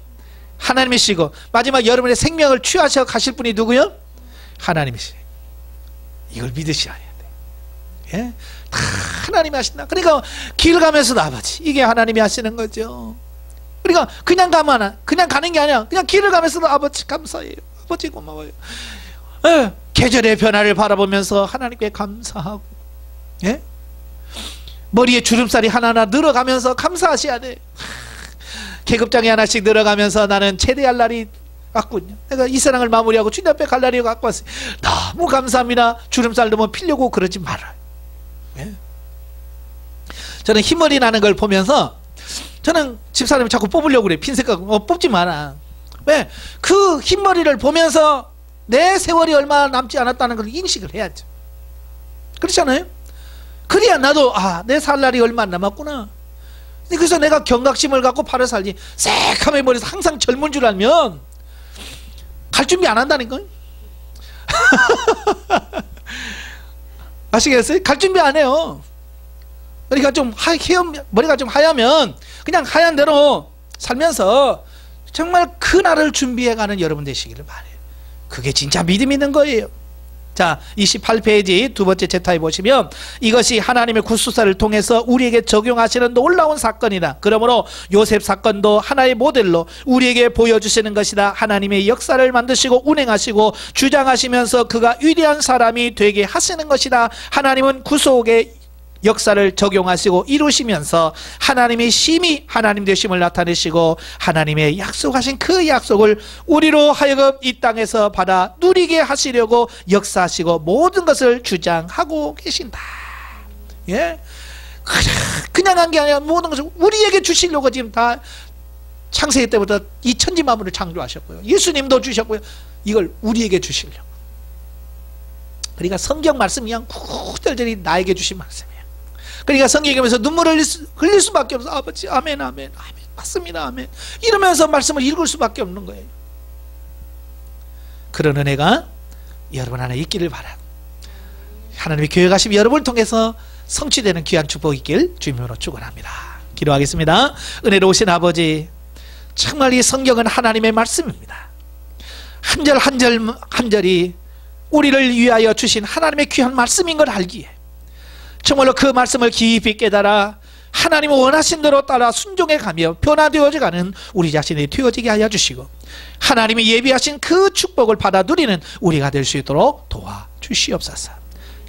하나님이시고, 마지막 여러분의 생명을 취하셔 가실 분이 누구요? 하나님이시고. 이걸 믿으셔야 돼. 예? 다 하나님이 하신다. 그러니까 길 가면서도 아버지, 이게 하나님이 하시는 거죠. 그러니까 그냥 가는 게 아니야. 그냥 길을 가면서도 아버지 감사해요. 아버지 고마워요. 예? 계절의 변화를 바라보면서 하나님께 감사하고, 예? 머리에 주름살이 하나하나 늘어가면서 감사하셔야 돼. 계급장이 하나씩 늘어가면서 나는 제대할 날이 왔군요. 내가 이 세상을 마무리하고 주님 앞에 갈 날이 갖고 왔어요. 너무 감사합니다. 주름살 너무 피려고 그러지 말아요. 예? 저는 흰머리 나는 걸 보면서 저는 집사람이 자꾸 뽑으려고 그래. 핀셋 갖고. 뽑지 마라. 왜? 그 흰머리를 보면서 내 세월이 얼마 남지 않았다는 걸 인식을 해야죠. 그렇잖아요? 그래야 나도 내 살 날이 얼마 안 남았구나. 그래서 내가 경각심을 갖고 팔을 살지. 새카매 머리에서 항상 젊은 줄 알면 갈 준비 안 한다니까요. 아시겠어요? 갈 준비 안 해요. 머리가 좀 머리가 좀 하얗면 그냥 하얀 대로 살면서 정말 그 날을 준비해가는 여러분 되시기를 바래요. 그게 진짜 믿음 있는 거예요. 자, 28페이지 두 번째 챕터에 보시면 이것이 하나님의 구속사를 통해서 우리에게 적용하시는 놀라운 사건이다. 그러므로 요셉 사건도 하나의 모델로 우리에게 보여주시는 것이다. 하나님의 역사를 만드시고 운행하시고 주장하시면서 그가 위대한 사람이 되게 하시는 것이다. 하나님은 구속의 역사를 적용하시고 이루시면서 하나님의 심히 하나님 되심을 나타내시고 하나님의 약속하신 그 약속을 우리로 하여금 이 땅에서 받아 누리게 하시려고 역사하시고 모든 것을 주장하고 계신다. 예? 그냥 한 게 아니라 모든 것을 우리에게 주시려고 지금 다 창세기 때부터 이 천지 만물을 창조하셨고요. 예수님도 주셨고요. 이걸 우리에게 주시려고. 그러니까 성경 말씀이 그냥 구절절이 나에게 주신 말씀이에요. 그러니까 성경에 보면서 눈물을 흘릴 수밖에 없어. 아버지 아멘 아멘 아멘 맞습니다 아멘 이러면서 말씀을 읽을 수밖에 없는 거예요. 그런 은혜가 여러분 안에 있기를 바랍니다. 하나님의 계획하심 여러분을 통해서 성취되는 귀한 축복이 있길 주님으로 축원합니다. 기도하겠습니다. 은혜로우신 아버지, 정말 이 성경은 하나님의 말씀입니다. 한 절 한 절 한 절이 우리를 위하여 주신 하나님의 귀한 말씀인 걸 알기에 정말로 그 말씀을 깊이 깨달아 하나님 원하신 대로 따라 순종해 가며 변화되어져 가는 우리 자신이 되어지게 하여 주시고 하나님이 예비하신 그 축복을 받아 누리는 우리가 될 수 있도록 도와주시옵소서.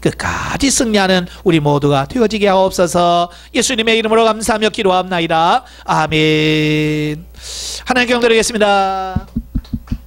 끝까지 승리하는 우리 모두가 되어지게 하옵소서. 예수님의 이름으로 감사하며 기도합나이다. 아멘. 하나님께 영광 드리겠습니다.